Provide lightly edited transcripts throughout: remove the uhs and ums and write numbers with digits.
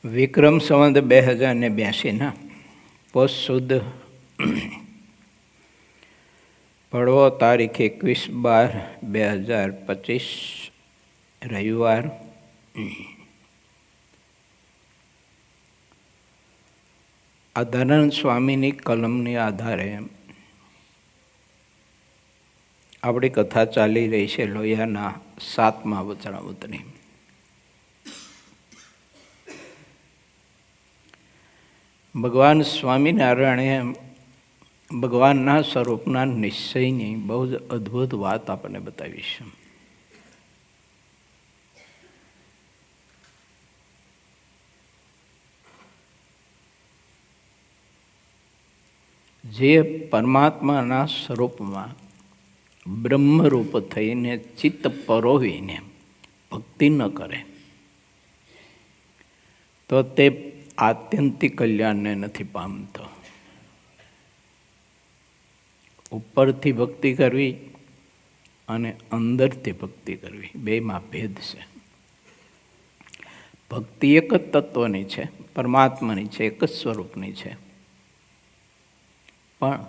વિક્રમ સંવત 2082 પોષ સુદ પડવો તારીખ 21/12/2025 રવિવાર. આધાનંદ સ્વામીની કલમની આધારે આપણી કથા ચાલી રહી છે લોહિયાના 7મા વચનામૃતની. ભગવાન સ્વામિનારાયણે ભગવાનના સ્વરૂપના નિશ્ચયની બહુ જ અદ્ભુત વાત આપણને બતાવી છે. જે પરમાત્માના સ્વરૂપમાં બ્રહ્મરૂપ થઈને ચિત્ત પરોવીને ભક્તિ ન કરે તો તે આત્યંતિક કલ્યાણને નથી પામતો. ઉપરથી ભક્તિ કરવી અને અંદરથી ભક્તિ કરવી બેમાં ભેદ છે. ભક્તિ એક જ તત્વની છે, પરમાત્માની છે, એક જ સ્વરૂપની છે. પણ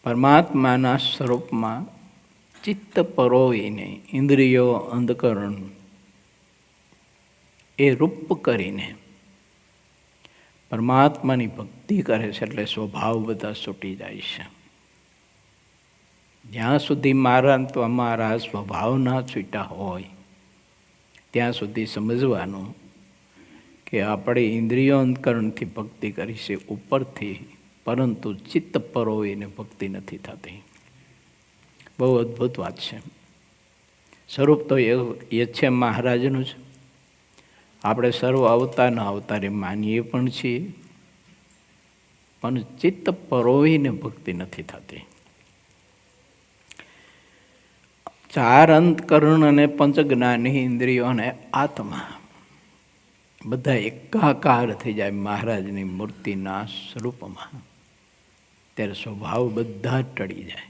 પરમાત્માના સ્વરૂપમાં ચિત્ત પરોવીને ઇન્દ્રિયો અંધકરણ એ રૂપ કરીને પરમાત્માની ભક્તિ કરે છે એટલે સ્વભાવ બધા છૂટી જાય છે. જ્યાં સુધી મારા તો અમારા સ્વભાવ ના છૂટા હોય ત્યાં સુધી સમજવાનું કે આપણે ઇન્દ્રિયો અંતકરણથી ભક્તિ કરી છે ઉપરથી, પરંતુ ચિત્ત પરોવીને ભક્તિ નથી થતી. બહુ અદ્ભુત વાત છે. સ્વરૂપ તો એ છે મહારાજનું છે. આપણે સર્વ અવતારના અવતારે માનીએ પણ છીએ, પણ ચિત્ત પરોવીને ભક્તિ નથી થતી. 4 અંતકરણ અને પંચજ્ઞાની ઇન્દ્રિયો અને આત્મા બધા એકાકાર થઈ જાય મહારાજની મૂર્તિના સ્વરૂપમાં, ત્યારે સ્વભાવ બધા ટળી જાય.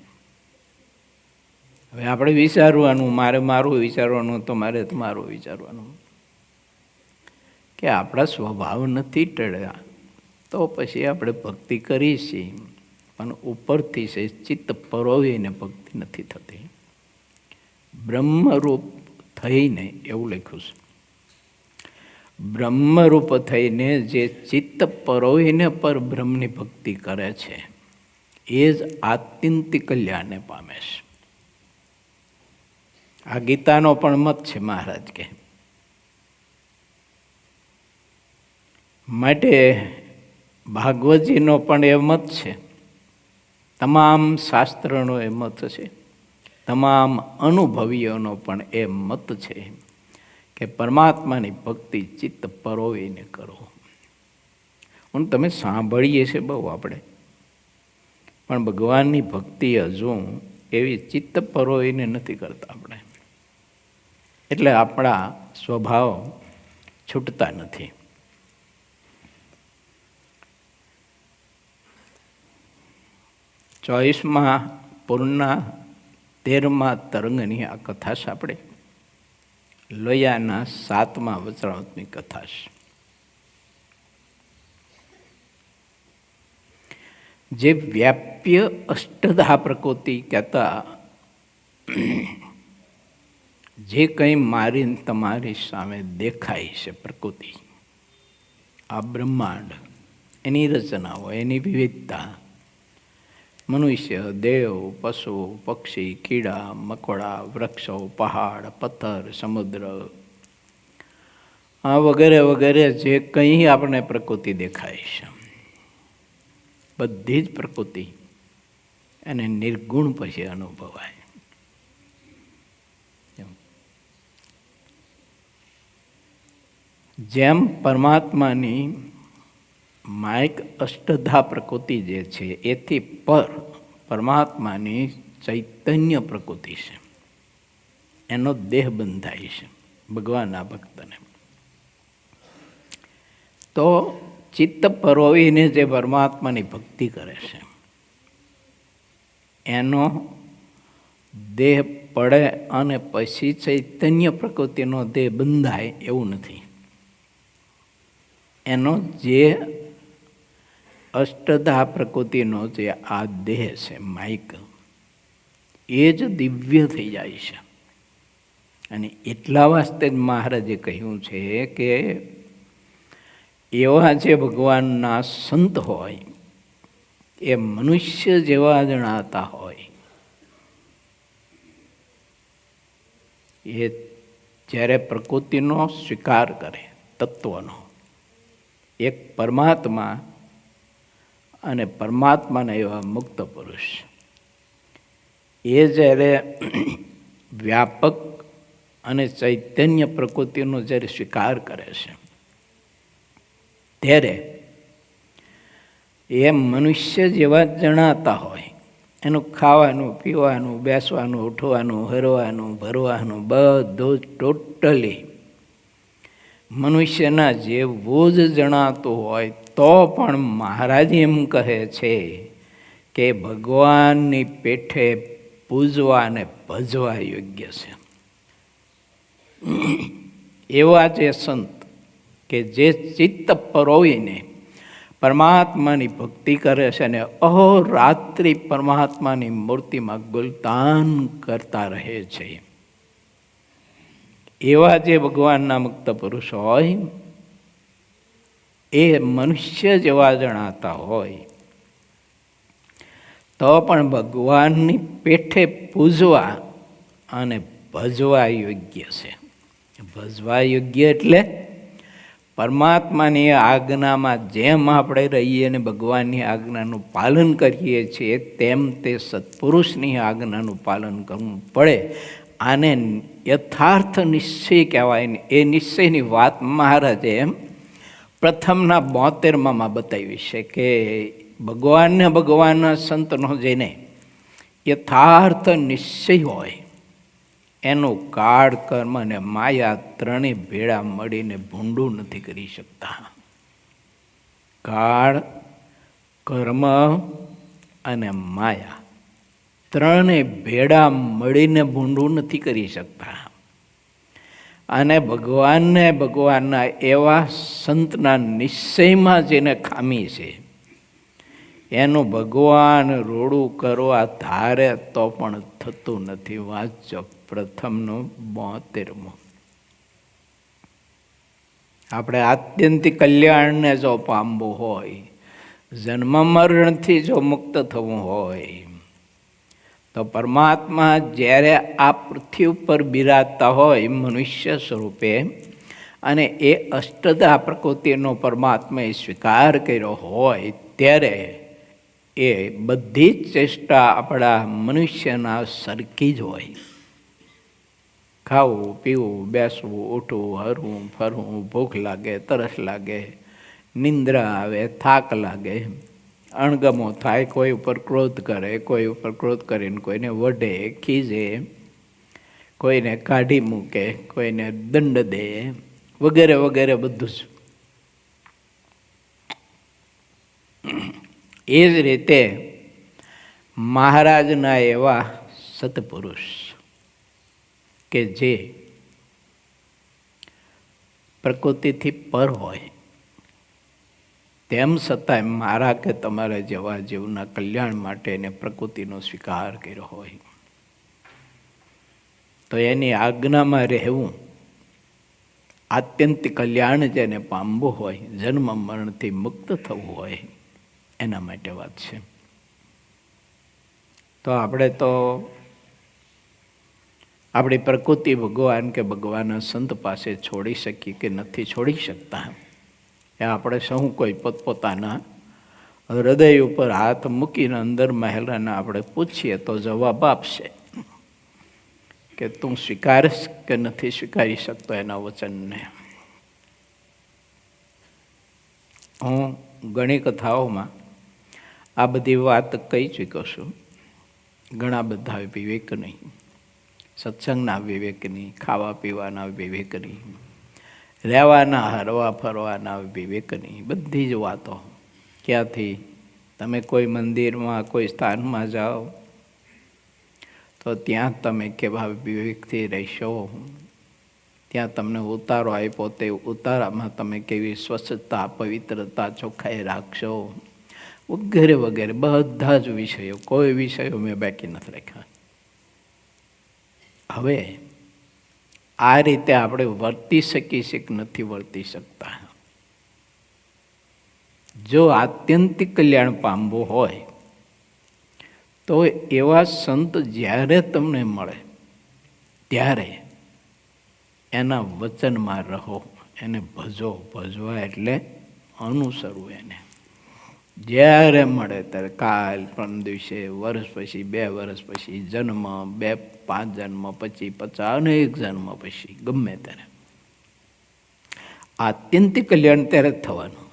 હવે આપણે વિચારવાનું, મારે મારું વિચારવાનું, તમારે તમારું વિચારવાનું કે આપણા સ્વભાવ નથી ટળ્યા તો પછી આપણે ભક્તિ કરી છીએ, પણ ઉપરથી છે ચિત્ત પરોવીને ભક્તિ નથી થતી. બ્રહ્મરૂપ થઈને એવું લખ્યું છે, બ્રહ્મરૂપ થઈને જે ચિત્ત પરોવીને પર બ્રહ્મની ભક્તિ કરે છે એ જ આત્યંતિક કલ્યાણને પામે છે. આ ગીતાનો પણ મત છે મહારાજ કે. માટે ભાગવતજીનો પણ એ મત છે, તમામ શાસ્ત્રનો એ મત છે, તમામ અનુભવીઓનો પણ એ મત છે કે પરમાત્માની ભક્તિ ચિત્ત પરોવીને કરો. હું તમે સાંભળીએ છે બહુ આપણે, પણ ભગવાનની ભક્તિ હજુ એવી ચિત્ત પરોવીને નથી કરતા આપણે, એટલે આપણા સ્વભાવ છૂટતા નથી. ચોવીસમાં પૂર્ણના 13મા તરંગની આ કથા છે. આપણે લોહિયાના 7મા વચનામૃતની કથા છે. જે વ્યાપ્ય અષ્ટધા પ્રકૃતિ કહેતા, જે કંઈ મારીને તમારી સામે દેખાય છે પ્રકૃતિ, આ બ્રહ્માંડ, એની રચનાઓ, એની વિવિધતા, મનુષ્ય, દેવ, પશુ, પક્ષી, કીડા, મકોડા, વૃક્ષો, પહાડ, પથ્થર, સમુદ્ર, આ વગેરે વગેરે જે કંઈ આપણને પ્રકૃતિ દેખાય છે, બધી જ પ્રકૃતિ એને નિર્ગુણ પછી અનુભવાય. જેમ પરમાત્માની માયક અષ્ટધા પ્રકૃતિ જે છે એથી પર પરમાત્માની ચૈતન્ય પ્રકૃતિ છે, એનો દેહ બંધાય છે ભગવાનના ભક્તને. તો ચિત્ત પરોવીને જે પરમાત્માની ભક્તિ કરે છે એનો દેહ પડે અને પછી ચૈતન્ય પ્રકૃતિનો દેહ બંધાય એવું નથી. એનો જે અષ્ટધા પ્રકૃતિનો જે આ દેહ છે માઇક, એ જ દિવ્ય થઈ જાય છે. અને એટલા વાસ્તે જ મહારાજે કહ્યું છે કે એવા જે ભગવાનના સંત હોય એ મનુષ્ય જેવા જણાતા હોય. એ જ્યારે પ્રકૃતિનો સ્વીકાર કરે તત્વનો, એક પરમાત્મા અને પરમાત્માના એવા મુક્ત પુરુષ, એ જ્યારે વ્યાપક અને ચૈતન્ય પ્રકૃતિનો જ્યારે સ્વીકાર કરે છે, ત્યારે એ મનુષ્ય જેવા જણાતા હોય. એનું ખાવાનું, પીવાનું, બેસવાનું, ઉઠવાનું, હરવાનું, ભરવાનું બધું ટોટલી મનુષ્યના જેવું જ જણાતું હોય, તો પણ મહારાજ એમ કહે છે કે ભગવાનની પેઠે પૂજવા અને ભજવા યોગ્ય છે. એવા જે સંત કે જે ચિત્ત પરોવીને પરમાત્માની ભક્તિ કરે છે અને અહોરાત્રિ પરમાત્માની મૂર્તિમાં ગુલતાન કરતા રહે છે, એવા જે ભગવાનના મુક્ત પુરુષ હોય, એ મનુષ્ય જેવા જણાતા હોય, તો પણ ભગવાનની પેઠે પૂજવા અને ભજવા યોગ્ય છે. ભજવા યોગ્ય એટલે પરમાત્માની આજ્ઞામાં જેમ આપણે રહીએ અને ભગવાનની આજ્ઞાનું પાલન કરીએ છીએ, તેમ તે સત્પુરુષની આજ્ઞાનું પાલન કરવું પડે. આને યથાર્થ નિશ્ચય કહેવાય ને. એ નિશ્ચયની વાત મહારાજે પ્રથમના 72માં બતાવી છે કે ભગવાનના સંતનો જેને યથાર્થ નિશ્ચય હોય, એનું કાળ, કર્મ અને માયા ત્રણેય ભેળા મળીને ભૂંડું નથી કરી શકતા. કાળ, કર્મ અને માયા ત્રણેય ભેળા મળીને ભૂંડું નથી કરી શકતા. અને ભગવાનના એવા સંતના નિશ્ચયમાં જેને ખામી છે, એનું ભગવાન રોડું કરવા ધારે તો પણ થતું નથી. વાંચો પ્રથમનું 72. આપણે આત્યંતિક કલ્યાણને જો પામવું હોય, જન્મ મરણથી જો મુક્ત થવું હોય, તો પરમાત્મા જ્યારે આ પૃથ્વી ઉપર બિરાજતા હોય મનુષ્ય સ્વરૂપે, અને એ અષ્ટધા પ્રકૃતિનો પરમાત્માએ સ્વીકાર કર્યો હોય, ત્યારે એ બધી જ ચેષ્ટા આપણા મનુષ્યના સરખી જ હોય. ખાવું, પીવું, બેસવું, ઉઠવું, હરવું, ફરવું, ભૂખ લાગે, તરસ લાગે, નિંદ્રા આવે, થાક લાગે, અણગમો થાય, કોઈ ઉપર ક્રોધ કરે, કોઈ ઉપર ક્રોધ કરીને કોઈને વઢે, ખીજે, કોઈને કાઢી મૂકે, કોઈને દંડ દે, વગેરે વગેરે બધું જ. એ જ રીતે મહારાજના એવા સત્પુરુષ કે જે પ્રકૃતિથી પર હોય, તેમ છતાંય મારા કે તમારા જેવા જીવના કલ્યાણ માટે એને પ્રકૃતિનો સ્વીકાર કર્યો હોય, તો એની આજ્ઞામાં રહેવું, આત્યંતિક કલ્યાણ જેને પામવું હોય, જન્મ મરણથી મુક્ત થવું હોય, એના માટે વાત છે. તો આપણે તો આપણી પ્રકૃતિ ભગવાન કે ભગવાનના સંત પાસે છોડી શકીએ કે નથી છોડી શકતા, એ આપણે સૌ કોઈ પોતપોતાના હૃદય ઉપર હાથ મૂકીને અંદર મહેલાને આપણે પૂછીએ તો જવાબ આપશે કે તું સ્વીકારીશ કે નથી સ્વીકારી શકતો એના વચનને. હું ઘણી કથાઓમાં આ બધી વાત કહી ચૂક્યો છું. ઘણા બધા વિવેક નહીં, સત્સંગના વિવેક નહીં, ખાવા પીવાના વિવેક નહીં, રહેવાના હરવા ફરવાના વિવેક નહીં, બધી જ વાતો. ક્યાંથી તમે કોઈ મંદિરમાં કોઈ સ્થાનમાં જાઓ તો ત્યાં તમે કેવા વિવેકથી રહેશો, ત્યાં તમને ઉતારો આપ્યો, તે ઉતારામાં તમે કેવી સ્વચ્છતા, પવિત્રતા, ચોખ્ખાઈ રાખશો વગેરે વગેરે બધા જ વિષયો, કોઈ વિષયો મેં બાકી નથી રાખ્યા. હવે આ રીતે આપણે વર્તી શકીએ છીએ કે નથી વર્તી શકતા? જો આત્યંતિક કલ્યાણ પામવું હોય તો એવા સંત જ્યારે તમને મળે ત્યારે એના વચનમાં રહો, એને ભજો. ભજવા એટલે અનુસરવું એને. જ્યારે મળે ત્યારે, કાલ, પરમ દિવસે, વર્ષ પછી, 2 વર્ષ પછી, જન્મ, 2-5 જન્મ પછી, 50 અનેક જન્મ પછી, ગમે ત્યારે આત્યંતિક કલ્યાણ ત્યારે જ થવાનું.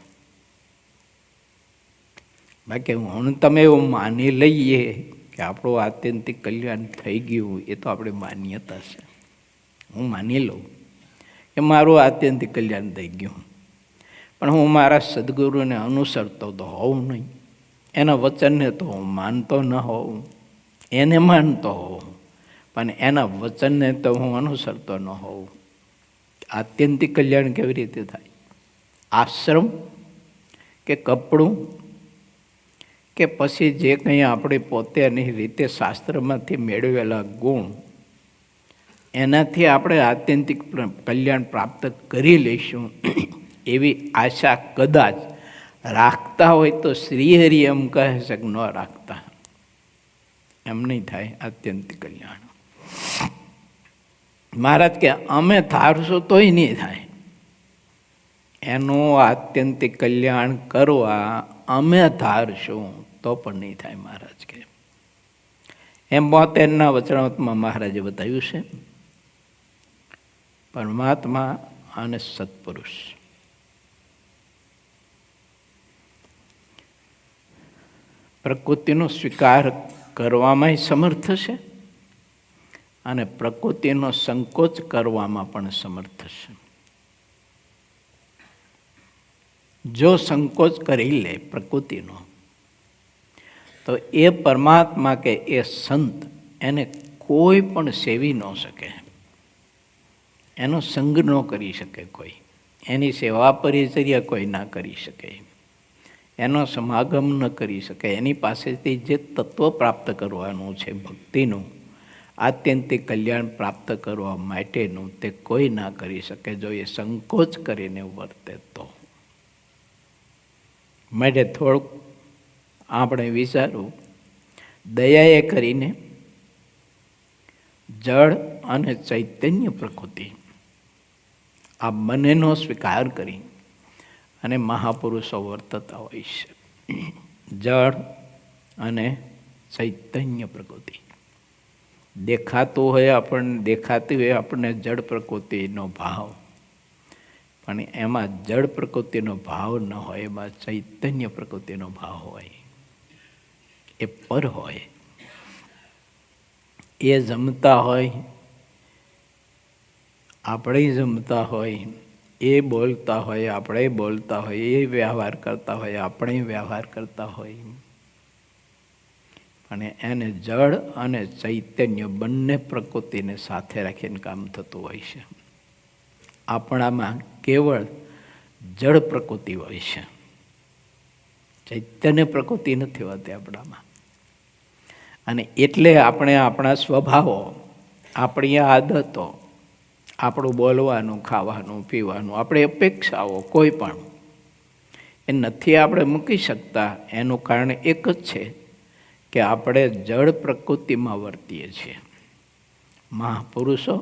બાકી હું તમે એવું માની લઈએ કે આપણું આત્યંતિક કલ્યાણ થઈ ગયું, એ તો આપણી માન્યતા છે. હું માની લઉં કે મારું આત્યંતિક કલ્યાણ થઈ ગયું, પણ હું મારા સદગુરુને અનુસરતો તો હોઉં નહીં, એના વચનને તો હું માનતો ન હોઉં, એને માનતો હોઉં પણ એના વચનને તો હું અનુસરતો ન હોઉં. આત્યંતિક કલ્યાણ કેવી રીતે થાય? આશ્રમ કે કપડું કે પછી જે કંઈ આપણે પોતાની રીતે શાસ્ત્રમાંથી મેળવેલા ગુણ, એનાથી આપણે આત્યંતિક કલ્યાણ પ્રાપ્ત કરી લઈશું એવી આશા કદાચ રાખતા હોય તો શ્રીહરિ એમ કહે છે કે ન રાખતા. એમ નહીં થાય આત્યંતિક કલ્યાણ. મહારાજ કે અમે ધારશું તોય નહીં થાય. એનું આત્યંતિક કલ્યાણ કરવા અમે ધારશું તો પણ નહીં થાય. મહારાજ કે એમ 72ના વચનામૃતમાં મહારાજે બતાવ્યું છે. પરમાત્મા અને સત્પુરુષ પ્રકૃતિનો સ્વીકાર કરવામાં સમર્થ છે અને પ્રકૃતિનો સંકોચ કરવામાં પણ સમર્થ છે. જો સંકોચ કરી લે પ્રકૃતિનો તો એ પરમાત્મા કે એ સંત એને કોઈ પણ સેવી ન શકે, એનો સંગ ન કરી શકે કોઈ, એની સેવા પરિચર્યા કોઈ ના કરી શકે, એનો સમાગમ ન કરી શકે, એની પાસેથી જે તત્વ પ્રાપ્ત કરવાનું છે ભક્તિનું, આત્યંતિક કલ્યાણ પ્રાપ્ત કરવા માટેનું, તે કોઈ ના કરી શકે જો એ સંકોચ કરીને વર્તે તો. માટે થોડુંક આપણે વિચારવું, દયાએ કરીને જળ અને ચૈતન્ય પ્રકૃતિ આ બંનેનો સ્વીકાર કરી અને મહાપુરુષો વર્તતા હોય છે. જળ અને ચૈતન્ય પ્રકૃતિ દેખાતું હોય આપણને, દેખાતી હોય આપણને જળ પ્રકૃતિનો ભાવ, પણ એમાં જળ પ્રકૃતિનો ભાવ ન હોય, એમાં ચૈતન્ય પ્રકૃતિનો ભાવ હોય. એ પર હોય, એ જમતા હોય, આપણે જમતા હોય, એ બોલતા હોય, આપણે બોલતા હોય, એ વ્યવહાર કરતા હોય, આપણે વ્યવહાર કરતા હોય, અને એને જળ અને ચૈતન્ય બંને પ્રકૃતિને સાથે રાખીને કામ થતું હોય છે. આપણામાં કેવળ જળ પ્રકૃતિ હોય છે, ચૈતન્ય પ્રકૃતિ નથી હોતી આપણામાં. અને એટલે આપણે આપણા સ્વભાવો, આપણી આદતો, આપણું બોલવાનું, ખાવાનું, પીવાનું, આપણી અપેક્ષાઓ કોઈ પણ એ નથી આપણે મૂકી શકતા. એનું કારણ એક જ છે કે આપણે જળ પ્રકૃતિમાં વર્તીએ છીએ. મહાપુરુષો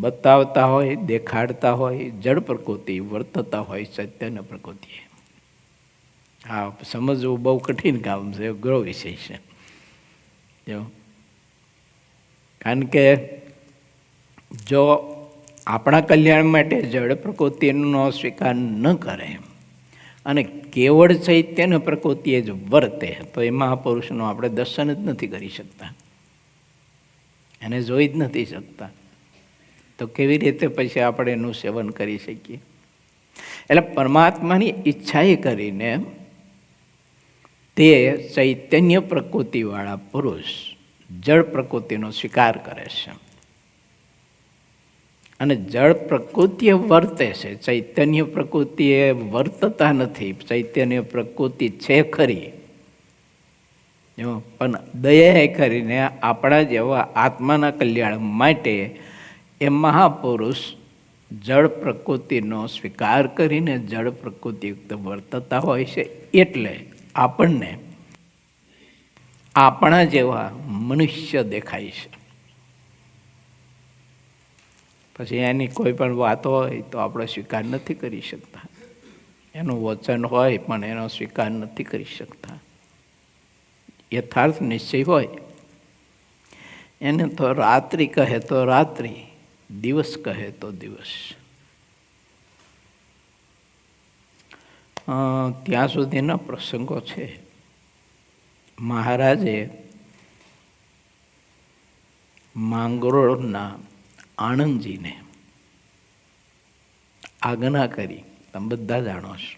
બતાવતા હોય, દેખાડતા હોય જળ પ્રકૃતિ, વર્તતા હોય ચૈતન્ય પ્રકૃતિ. હા, સમજવું બહુ કઠિન કામ છે, અઘરો વિષય છે. કારણ કે જો આપણા કલ્યાણ માટે જળ પ્રકૃતિનો સ્વીકાર ન કરે અને કેવળ ચૈતન્ય પ્રકૃતિએ જ વર્તે તો એ મહાપુરુષનું આપણે દર્શન જ નથી કરી શકતા, એને જોઈ જ નથી શકતા. તો કેવી રીતે પછી આપણે એનું સેવન કરી શકીએ? એટલે પરમાત્માની ઈચ્છાએ કરીને તે ચૈતન્ય પ્રકૃતિવાળા પુરુષ જળ પ્રકૃતિનો સ્વીકાર કરે છે. અને જળ પ્રકૃતિએ વર્તે છે, ચૈતન્ય પ્રકૃતિએ વર્તતા નથી. ચૈતન્ય પ્રકૃતિ છે ખરી, પણ દયા કરીને આપણા જેવા આત્માના કલ્યાણ માટે એ મહાપુરુષ જળ પ્રકૃતિનો સ્વીકાર કરીને જળ પ્રકૃતિયુક્ત વર્તતા હોય છે. એટલે આપણને આપણા જેવા મનુષ્ય દેખાય છે. પછી એની કોઈ પણ વાત હોય તો આપણે સ્વીકાર નથી કરી શકતા, એનું વચન હોય પણ એનો સ્વીકાર નથી કરી શકતા. યથાર્થ નિશ્ચય હોય એને તો રાત્રિ કહે તો રાત્રિ, દિવસ કહે તો દિવસ. ત્યાં સુધીના પ્રસંગો છે. મહારાજે માંગરોળના આણંદજીને આજ્ઞા કરી, તમે બધા જાણો છો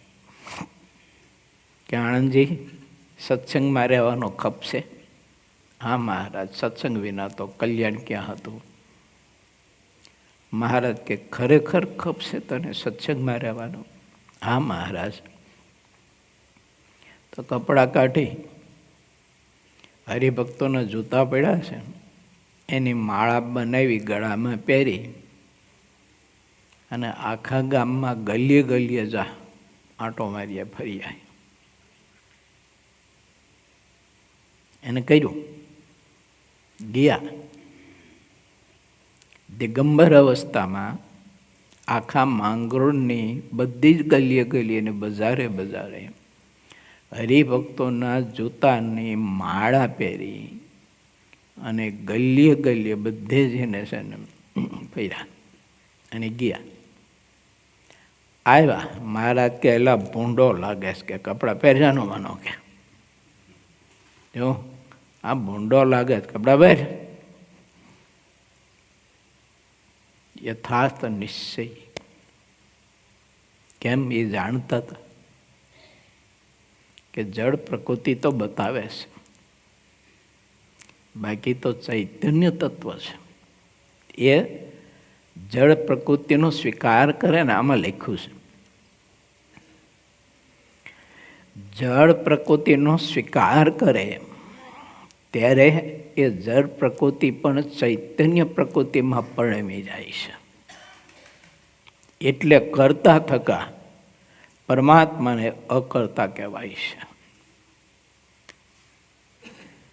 કે આણંદજી સત્સંગમાં રહેવાનો ખપશે. હા મહારાજ, સત્સંગ વિના તો કલ્યાણ ક્યાં હતું. મહારાજ કે ખરેખર ખપશે તને સત્સંગમાં રહેવાનું? હા મહારાજ. તો કપડાં કાઢી હરિભક્તોના જૂતા પડ્યા છે એની માળા બનાવી ગળામાં પહેરી અને આખા ગામમાં ગલીએ ગલીએ જા આંટો મારીએ ફરી આવી. એને કર્યું, ગયા. દિગંબર અવસ્થામાં આખા માંગરોળની બધી જ ગલીએ ગલીએ ને બજારે બજારે હરિભક્તોના જૂતાની માળા પહેરી અને ગલીએ ગલીએ બધે જઈને છે ને ફર્યા અને ગયા. આવ્યા, મહારાજ કે એલા ભૂંડો લાગે છે કે કપડાં પહેર્યાનો માનો કે જો આ ભૂંડો લાગે છે કપડાં પહેર. યથાર્થ નિશ્ચય કેમ એ જાણતા હતા કે જળ પ્રકૃતિ તો બતાવે છે, બાકી તો ચૈતન્ય તત્વ છે. એ જળ પ્રકૃતિનો સ્વીકાર કરે ને, આમાં લખ્યું છે જળ પ્રકૃતિનો સ્વીકાર કરે ત્યારે એ જળ પ્રકૃતિ પણ ચૈતન્ય પ્રકૃતિમાં પરિણમી જાય છે. એટલે કરતા થકા પરમાત્માને અકર્તા કહેવાય છે.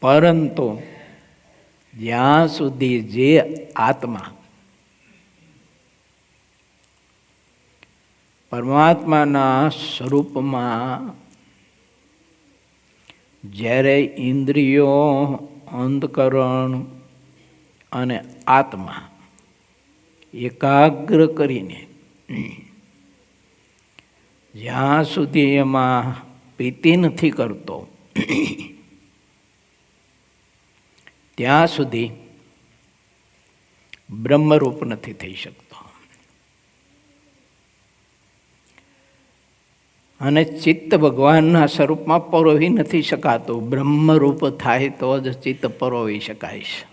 પરંતુ જ્યાં સુધી જે આત્મા પરમાત્માના સ્વરૂપમાં જ્યારે ઇન્દ્રિયો, અંતકરણ અને આત્મા એકાગ્ર કરીને જ્યાં સુધી એમાં પ્રીતિ નથી કરતો ત્યાં સુધી બ્રહ્મરૂપ નથી થઈ શકતો. અને ચિત્ત ભગવાનના સ્વરૂપમાં પરોવી નથી શકાતું. બ્રહ્મરૂપ થાય તો જ ચિત્ત પરોવી શકાય છે.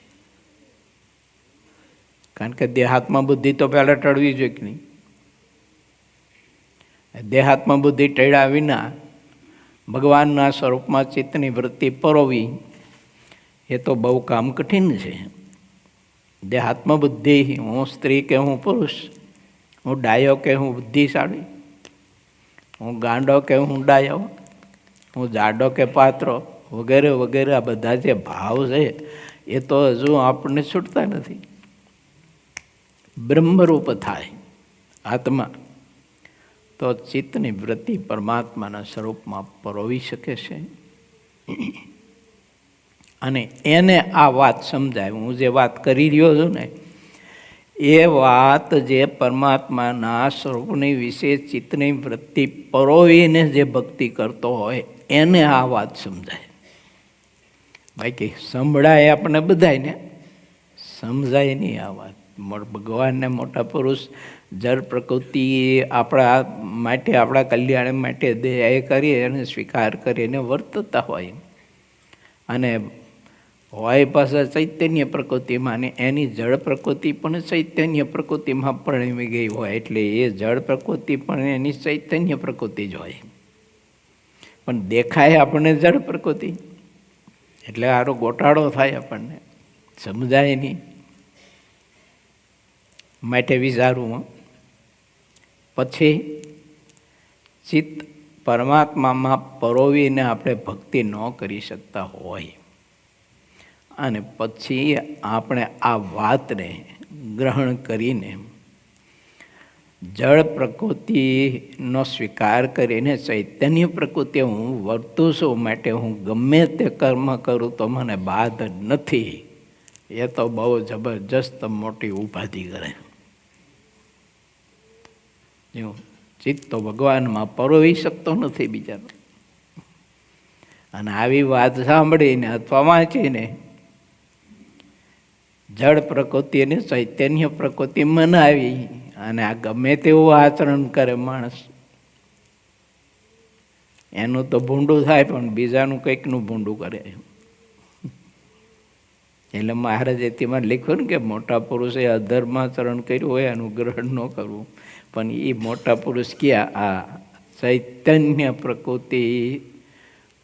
કારણ કે દેહાત્મા બુદ્ધિ તો પહેલાં ટળવી જોઈએ કે નહીં. દેહાત્મા બુદ્ધિ ટળ્યા વિના ભગવાનના સ્વરૂપમાં ચિત્તની વૃત્તિ પરોવી એ તો બહુ કામ કઠિન છે. દેહાત્મા બુદ્ધિ, હું સ્ત્રી કે હું પુરુષ, હું ડાયો કે હું બુદ્ધિશાળી, હું ગાંડો કે હું ડાયો, હું જાડો કે પાતળો વગેરે વગેરે આ બધા જે ભાવ છે એ તો હજુ આપણને છૂટતા નથી. બ્રહ્મરૂપ થાય આત્મા તો ચિત્તની વૃત્તિ પરમાત્માના સ્વરૂપમાં પરોવી શકે છે. અને એને આ વાત સમજાય. હું જે વાત કરી રહ્યો છું ને એ વાત જે પરમાત્માના સ્વરૂપની વિશે ચિત્તની વૃત્તિ પરોવીને જે ભક્તિ કરતો હોય એને આ વાત સમજાય. બાકી સંભળાય આપણે બધાને, સમજાય નહીં આ વાત. ભગવાનને મોટા પુરુષ જળ પ્રકૃતિ આપણા માટે, આપણા કલ્યાણ માટે દયા કરી અને સ્વીકાર કરીને વર્તતા હોય. અને હોય પાછા ચૈતન્ય પ્રકૃતિમાં, ને એની જળ પ્રકૃતિ પણ ચૈતન્ય પ્રકૃતિમાં પરણમી ગઈ હોય, એટલે એ જળ પ્રકૃતિ પણ એની ચૈતન્ય પ્રકૃતિ જ હોય, પણ દેખાય આપણને જળ પ્રકૃતિ, એટલે આરો ગોટાળો થાય, આપણને સમજાય નહીં. માટે વિચારવું. પછી ચિત્ત પરમાત્મામાં પરોવીને આપણે ભક્તિ ન કરી શકતા હોય, અને પછી આપણે આ વાતને ગ્રહણ કરીને જળ પ્રકૃતિનો સ્વીકાર કરીને ચૈતન્ય પ્રકૃતિ હું વર્તું છું, માટે હું ગમે તે કર્મ કરું તો મને બાદ નથી, એ તો બહુ જબરજસ્ત મોટી ઉપાધિ કરે. ચિત્ત તો ભગવાનમાં પરોવી શકતો નથી બીજાનો. અને આવી વાત સાંભળીને અથવા વાંચીને જળ પ્રકૃતિને ચૈતન્ય પ્રકૃતિ મનાવી અને આ ગમે તેવું આચરણ કરે માણસ, એનું તો ભૂંડું થાય, પણ બીજાનું કંઈકનું ભૂંડું કરે. એટલે મહારાજે તેમાં લખ્યું ને કે મોટા પુરુષે અધર્માચરણ કર્યું હોય એનું ગ્રહણ ન કરવું, પણ એ મોટા પુરુષ ક્યાં આ ચૈતન્ય પ્રકૃતિ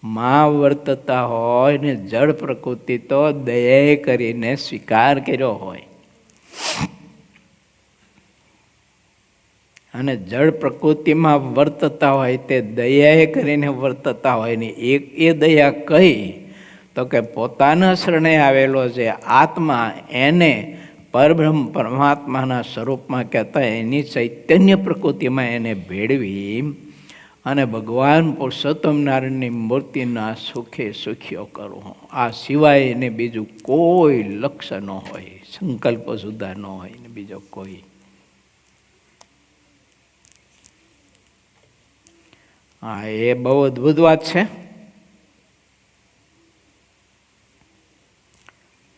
માં વર્તતા હોય ને જળ પ્રકૃતિ તો દયા કરીને સ્વીકાર કર્યો હોય, અને જળ પ્રકૃતિમાં વર્તતા હોય તે દયાએ કરીને વર્તતા હોય ને એ દયા કઈ તો કે પોતાના શરણે આવેલો છે આત્મા એને પરબ્રહ્મ પરમાત્માના સ્વરૂપમાં કહેતા એની ચૈતન્ય પ્રકૃતિમાં એને ભેળવી અને ભગવાન પુરુષોત્તમ નારાયણની મૂર્તિના સુખે સુખ્યો કરો. આ સિવાય એને બીજું કોઈ લક્ષ્ય ન હોય, સંકલ્પ સુધા ન હોય ને બીજો કોઈ. હા, એ બહુ અદ્ભુત વાત છે.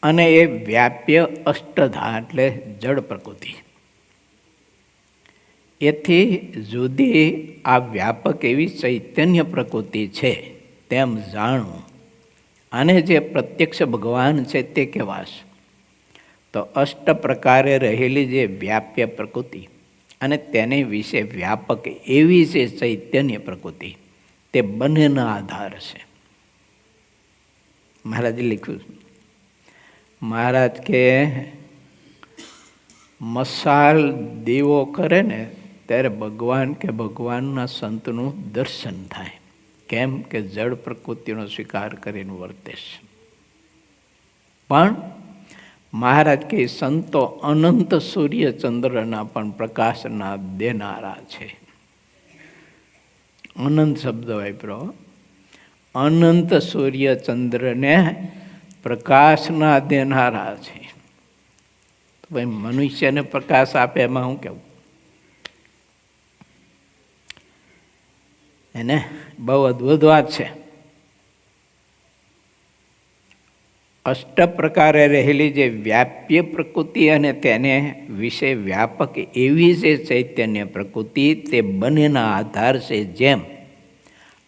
અને એ વ્યાપ્ય અષ્ટધા એટલે જળ પ્રકૃતિ, એથી જુદી આ વ્યાપક એવી ચૈતન્ય પ્રકૃતિ છે તેમ જાણવું. અને જે પ્રત્યક્ષ ભગવાન છે તે કહેવાશે. તો અષ્ટ પ્રકારે રહેલી જે વ્યાપ્ય પ્રકૃતિ અને તેની વિશે વ્યાપક એવી છે ચૈતન્ય પ્રકૃતિ, તે બંનેના આધાર છે. મહારાજે લખ્યું, મહારાજ કે મસાલ દીવો કરે ને ત્યારે ભગવાન કે ભગવાનના સંતનું દર્શન થાય. કેમ કે જળ પ્રકૃતિનો સ્વીકાર કરીને વર્તે છે. પણ મહારાજ કે સંતો અનંત સૂર્ય ચંદ્રના પણ પ્રકાશના દેનારા છે. અનંત શબ્દ વાપરો. અનંત સૂર્ય ચંદ્રને પ્રકાશના દેનારા છે. તો ભાઈ મનુષ્યને પ્રકાશ આપે એમાં શું કેવું? એને બહુ અદ્ભુત વાત છે. અષ્ટ પ્રકારે રહેલી જે વ્યાપ્ય પ્રકૃતિ અને તેને વિશે વ્યાપક એવી છે ચૈતન્ય પ્રકૃતિ, તે બંનેના આધાર છે. જેમ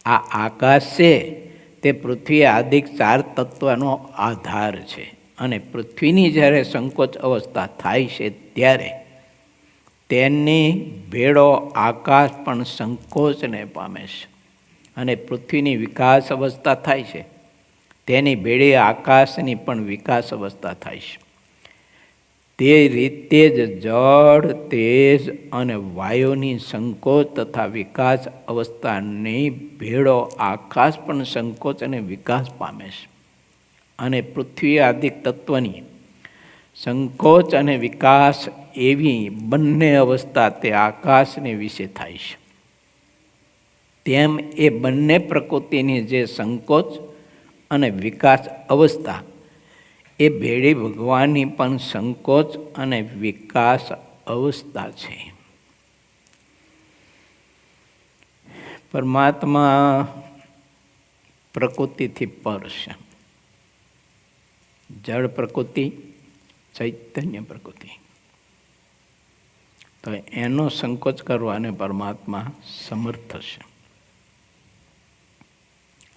આ આકાશ છે તે પૃથ્વી આદિક 4 તત્વનો આધાર છે, અને પૃથ્વીની જ્યારે સંકોચ અવસ્થા થાય છે ત્યારે તેની ભેળો આકાશ પણ સંકોચને પામે છે, અને પૃથ્વીની વિકાસ અવસ્થા થાય છે તેની ભેળે આકાશની પણ વિકાસ અવસ્થા થાય છે. તે રીતે જ જળ, તેજ અને વાયુની સંકોચ તથા વિકાસ અવસ્થાની ભેળો આકાશ પણ સંકોચ અને વિકાસ પામે છે, અને પૃથ્વી આદિક તત્વની સંકોચ અને વિકાસ એવી બંને અવસ્થા તે આકાશને વિશે થાય છે. તેમ એ બંને પ્રકૃતિની જે સંકોચ અને વિકાસ અવસ્થા એ ભેળી ભગવાનની પણ સંકોચ અને વિકાસ અવસ્થા છે. પરમાત્મા પ્રકૃતિથી પર છે. જળ પ્રકૃતિ, ચૈતન્ય પ્રકૃતિ, તો એનો સંકોચ કરવાને પરમાત્મા સમર્થ છે.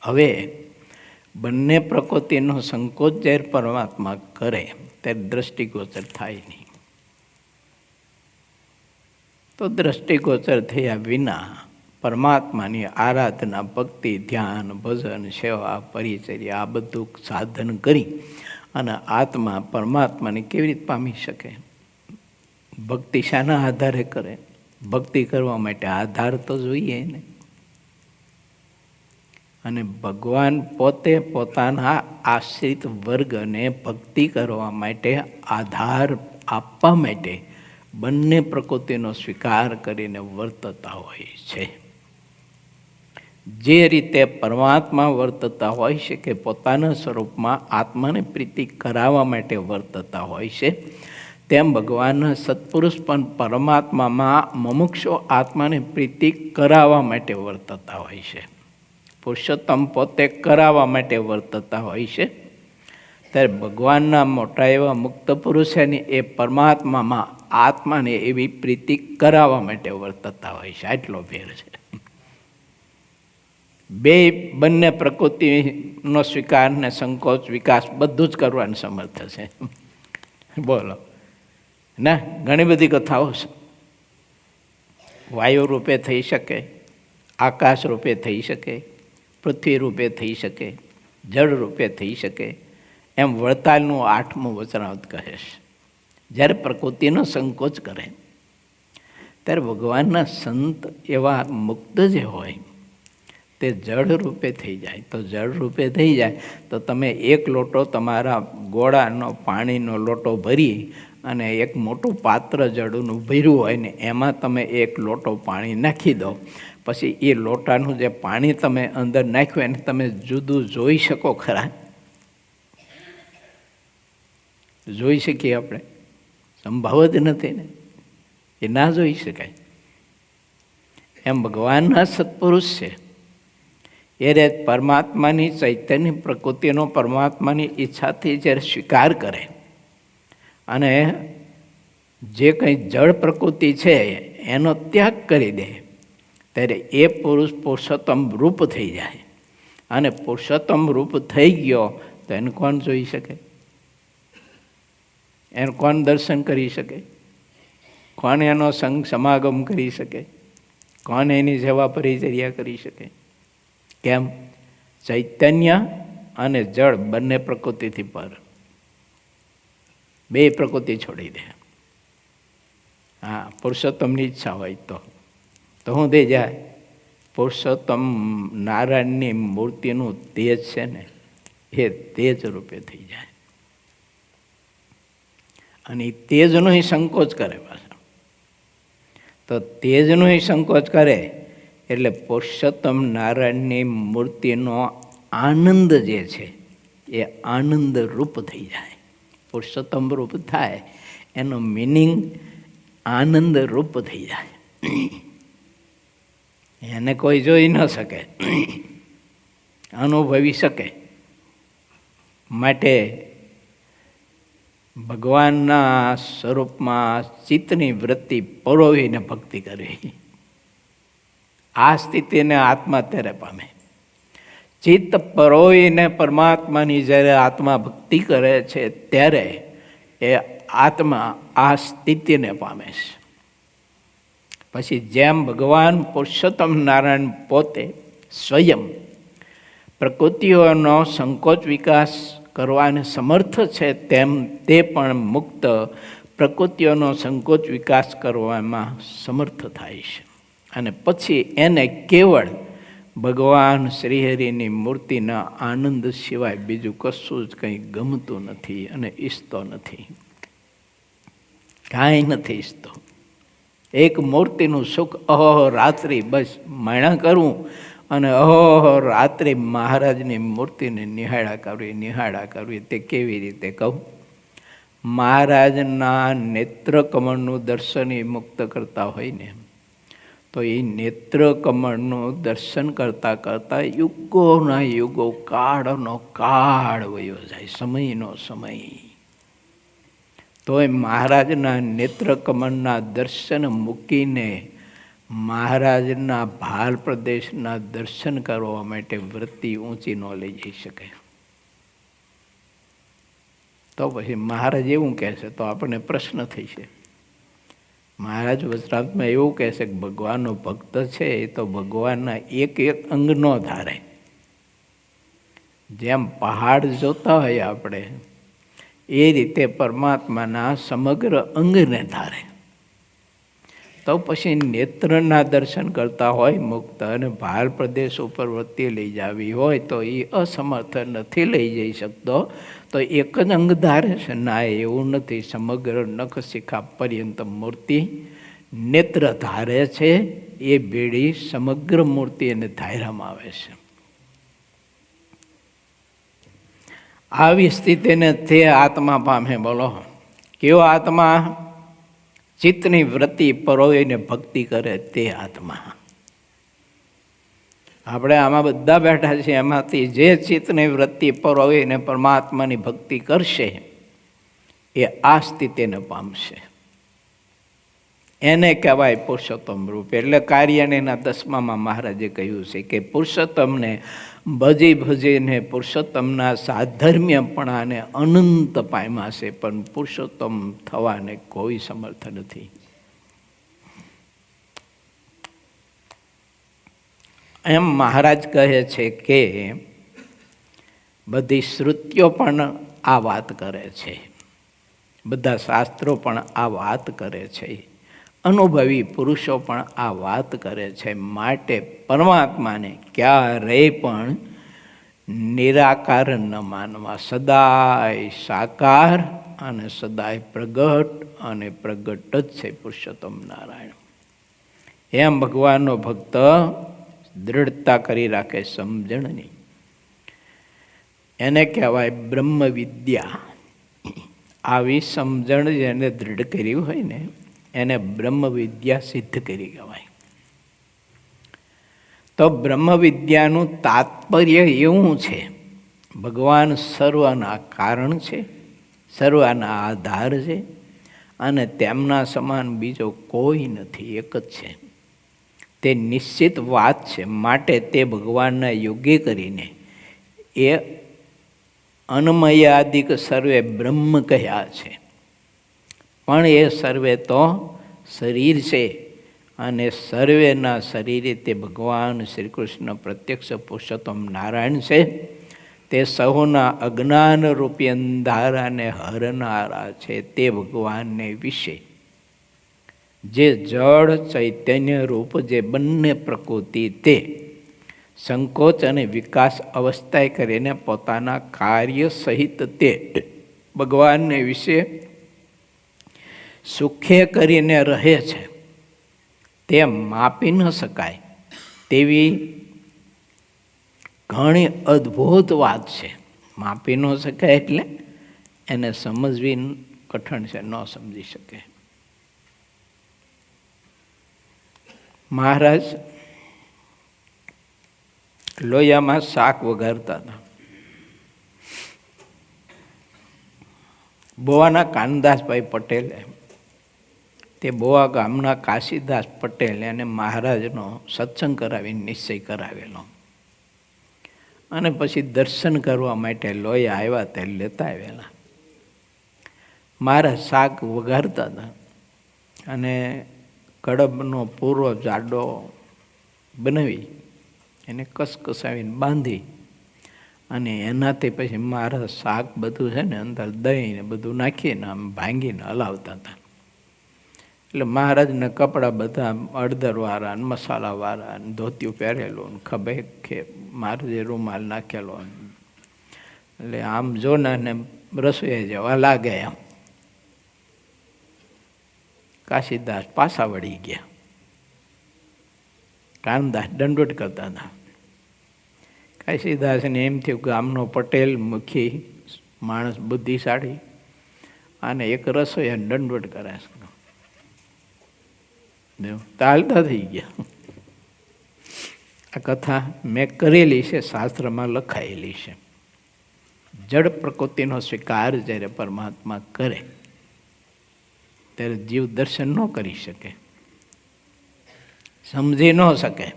હવે બંને પ્રકૃતિનો સંકોચ જ્યારે પરમાત્મા કરે ત્યારે દ્રષ્ટિગોચર થાય નહીં. તો દ્રષ્ટિગોચર થયા વિના પરમાત્માની આરાધના, ભક્તિ, ધ્યાન, ભજન, સેવા, પરિચર્યા આ બધું સાધન કરી અને આત્મા પરમાત્માને કેવી રીતે પામી શકે? ભક્તિ શાના આધારે કરે? ભક્તિ કરવા માટે આધાર તો જોઈએ ને. અને ભગવાન પોતે પોતાના આશ્રિત વર્ગને ભક્તિ કરવા માટે આધાર આપવા માટે બંને પ્રકૃતિનો સ્વીકાર કરીને વર્તતા હોય છે. જે રીતે પરમાત્મા વર્તતા હોય છે કે પોતાના સ્વરૂપમાં આત્માને પ્રીતિ કરાવવા માટે વર્તતા હોય છે, તેમ ભગવાનના સત્પુરુષ પણ પરમાત્મામાં મુમુક્ષુ આત્માને પ્રીતિ કરાવવા માટે વર્તતા હોય છે. પુરુષોત્તમ પોતે કરાવવા માટે વર્તતા હોય છે, ત્યારે ભગવાનના મોટા એવા મુક્ત પુરુષોની એ પરમાત્મામાં આત્માને એવી પ્રીતિ કરાવવા માટે વર્તતા હોય છે. આટલો ફેર છે. બંને પ્રકૃતિનો સ્વીકાર ને સંકોચ, વિકાસ બધું જ કરવાનું સમર્થ છે. બોલો ના, ઘણી બધી કથાઓ છે. વાયુ રૂપે થઈ શકે, આકાશ રૂપે થઈ શકે, પૃથ્વી રૂપે થઈ શકે, જળ રૂપે થઈ શકે. એમ વડતાલનું 8મું વચનામૃત કહે છે. જ્યારે પ્રકૃતિનો સંકોચ કરે ત્યારે ભગવાનના સંત એવા મુક્ત જે હોય તે જળ રૂપે થઈ જાય. તો જળ રૂપે થઈ જાય તો તમે એક લોટો તમારા ગોળાનો પાણીનો લોટો ભરી અને એક મોટું પાત્ર જળનું ભર્યું હોય ને એમાં તમે એક લોટો પાણી નાખી દો. પછી એ લોટાનું જે પાણી તમે અંદર નાખ્યું એને તમે જુદું જોઈ શકો ખરા? જોઈ શકીએ આપણે? સંભવ જ નથી ને, એ ના જોઈ શકાય. એમ ભગવાનના સત્પુરુષ છે એ રે પરમાત્માની ચૈતન્ય પ્રકૃતિનો પરમાત્માની ઈચ્છાથી જ્યારે સ્વીકાર કરે અને જે કંઈ જળ પ્રકૃતિ છે એનો ત્યાગ કરી દે ત્યારે એ પુરુષ પુરુષોત્તમ રૂપ થઈ જાય. અને પુરુષોત્તમ રૂપ થઈ ગયો તો એને કોણ જોઈ શકે? એને કોણ દર્શન કરી શકે? કોણ એનો સંગ સમાગમ કરી શકે? કોણ એની સેવા પરિચર્યા કરી શકે? કેમ? ચૈતન્ય અને જળ બંને પ્રકૃતિથી પર, બે પ્રકૃતિ છોડી દે. હા, પુરુષોત્તમની ઈચ્છા હોય તો શું થઈ જાય? પુરુષોત્તમ નારાયણની મૂર્તિનું તેજ છે ને એ તેજ રૂપે થઈ જાય. અને એ તેજનો સંકોચ કરે પાછા. તો તેજનો સંકોચ કરે એટલે પુરુષોત્તમ નારાયણની મૂર્તિનો આનંદ જે છે એ આનંદ રૂપ થઈ જાય. પુરુષોત્તમ રૂપ થાય એનો મિનિંગ આનંદ રૂપ થઈ જાય. એને કોઈ જોઈ ન શકે, અનુભવી શકે. માટે ભગવાનના સ્વરૂપમાં ચિત્તની વૃત્તિ પરોવીને ભક્તિ કરવી, આ સ્થિતિને આત્મા ત્યારે પામે. ચિત્ત પરોવીને પરમાત્માની જ્યારે આત્મા ભક્તિ કરે છે ત્યારે એ આત્મા આ સ્થિતિને પામે છે. પછી જેમ ભગવાન પુરુષોત્તમ નારાયણ પોતે સ્વયં પ્રકૃતિઓનો સંકોચ વિકાસ કરવાને સમર્થ છે, તેમ તે પણ મુક્ત પ્રકૃતિઓનો સંકોચ વિકાસ કરવામાં સમર્થ થાય છે. અને પછી એને કેવળ ભગવાન શ્રીહરિની મૂર્તિના આનંદ સિવાય બીજું કશું જ કંઈ ગમતું નથી અને ઈચ્છતો નથી. કાંઈ નથી ઈચ્છતો. એક મૂર્તિનું સુખ અહોરાત્રિ બસ માણ્યા કરવું અને અહોરાત્રિ મહારાજની મૂર્તિને નિહાળા કરવી. તે કેવી રીતે કહું? મહારાજના નેત્રકમળનું દર્શન એ મુક્ત કરતા હોય ને તો એ નેત્રકમળનું દર્શન કરતાં કરતાં યુગોના યુગો, કાળનો કાળ વયો જાય, સમયનો સમય. તો એ મહારાજના નેત્રકમળના દર્શન મૂકીને મહારાજના ભાલ પ્રદેશના દર્શન કરવા માટે વૃત્તિ ઊંચી ન લઈ જઈ શકે. તો પછી મહારાજ એવું કહેશે તો આપણને પ્રશ્ન થઈ છે. મહારાજ વચનામૃતમાં એવું કહેશે કે ભગવાનનો ભક્ત છે એ તો ભગવાનના એક એક અંગ નો ધારે. જેમ પહાડ જોતા હોય આપણે એ રીતે પરમાત્માના સમગ્ર અંગને ધારે. તો પછી નેત્રના દર્શન કરતા હોય મુક્ત અને ભાર પ્રદેશ ઉપર વૃત્તિ લઈ જાવી હોય તો એ અસમર્થ નથી લઈ જઈ શકતો, તો એક જ અંગ ધારે છે? ના, એવું નથી. સમગ્ર નખ શિખા પર્યંત મૂર્તિ નેત્ર ધારે છે. એ બેડી સમગ્ર મૂર્તિ એને ધાર્યામાં આવે છે. આવી સ્થિતિને તે આત્મા પામે. બોલો કેવો આત્મા? ચિત્તની વૃત્તિ પરોવીને ભક્તિ કરે તે આત્મા. આપણે આમાં બધા બેઠા છીએ, એમાંથી જે ચિત્તની વૃત્તિ પરોવીને પરમાત્માની ભક્તિ કરશે એ આ સ્થિતિને પામશે. એને કહેવાય પુરુષોત્તમ રૂપ. એટલે કાર્યાણીના 10માં મહારાજે કહ્યું છે કે પુરુષોત્તમને ભજી ભજીને પુરુષોત્તમના સાધર્મ્યપણાને અનંત પામ્યા છે, પણ પુરુષોત્તમ થવાને કોઈ સમર્થ નથી. એમ મહારાજ કહે છે કે બધી શ્રુતિઓ પણ આ વાત કરે છે, બધા શાસ્ત્રો પણ આ વાત કરે છે, અનુભવી પુરુષો પણ આ વાત કરે છે. માટે પરમાત્માને ક્યારેય પણ નિરાકાર ન માનવા. સદાય સાકાર અને સદાય પ્રગટ, અને પ્રગટ જ છે પુરુષોત્તમ નારાયણ. એમ ભગવાનનો ભક્ત દ્રઢતા કરી રાખે સમજણની, એને કહેવાય બ્રહ્મ વિદ્યા. આવી સમજણ જેને દૃઢ કરી હોય ને એને બ્રહ્મ વિદ્યા સિદ્ધ કરી કહેવાય. તો બ્રહ્મ વિદ્યાનું તાત્પર્ય એવું છે, ભગવાન સર્વના કારણ છે, સર્વના આધાર છે, અને તેમના સમાન બીજો કોઈ નથી, એક જ છે. તે નિશ્ચિત વાત છે. માટે તે ભગવાનના યોગ્ય કરીને એ અન્મયાદિક સર્વે બ્રહ્મ કહ્યા છે. પણ એ સર્વે તો શરીર છે, અને સર્વેના શરીરે તે ભગવાન શ્રી કૃષ્ણ પ્રત્યક્ષ પુરુષોત્તમ નારાયણ છે. તે સૌના અજ્ઞાન રૂપી અંધારાને હરનારા છે. તે ભગવાનને વિશે જે જળ ચૈતન્ય રૂપ જે બંને પ્રકૃતિ તે સંકોચ અને વિકાસ અવસ્થાએ કરીને પોતાના કાર્ય સહિત તે ભગવાનને વિશે સુખે કરીને રહે છે, તે માપી ન શકાય તેવી ઘણી અદ્ભુત વાત છે. માપી ન શકાય એટલે એને સમજવી કઠણ છે, ન સમજી શકે. મહારાજ લોહિયામાં શાક વઘારતા હતા. બોવાના કાનદાસભાઈ પટેલે, તે બોવા ગામના કાશીદાસ પટેલ એને મહારાજનો સત્સંગ કરાવીને નિશ્ચય કરાવેલો, અને પછી દર્શન કરવા માટે લોહિયા આવ્યા તે લેતા આવેલા. મહારાજ શાક વઘારતા હતા અને કડબનો પૂરો જાડો બનાવી એને કસકસાવીને બાંધી અને એનાથી પછી મારા શાક બધું છે ને અંદર દહીં ને બધું નાખીને આમ ભાંગીને હલાવતા હતા. એટલે મહારાજના કપડાં બધા અડદરવાળા ને મસાલાવાળા ને ધોતિયું પહેરેલું ને ખભે મહારાજે રૂમાલ નાખેલો, એટલે આમ જોનાને રસોઈ જેવા લાગે એમ. કાશીદાસ પાછા વળી ગયા. કાનદાસ દંડોત કરતા હતા. કાશીદાસને એમ થયું કે આમનો પટેલ મુખી માણસ બુદ્ધિશાળી અને એક રસોઈ દંડોત કરે છે, તાલતા થઈ ગયા. આ કથા મેં કરેલી છે, શાસ્ત્રમાં લખાયેલી છે. જડ પ્રકૃતિનો સ્વીકાર જ્યારે પરમાત્મા કરે ત્યારે જીવ દર્શન ન કરી શકે, સમજી ન શકે.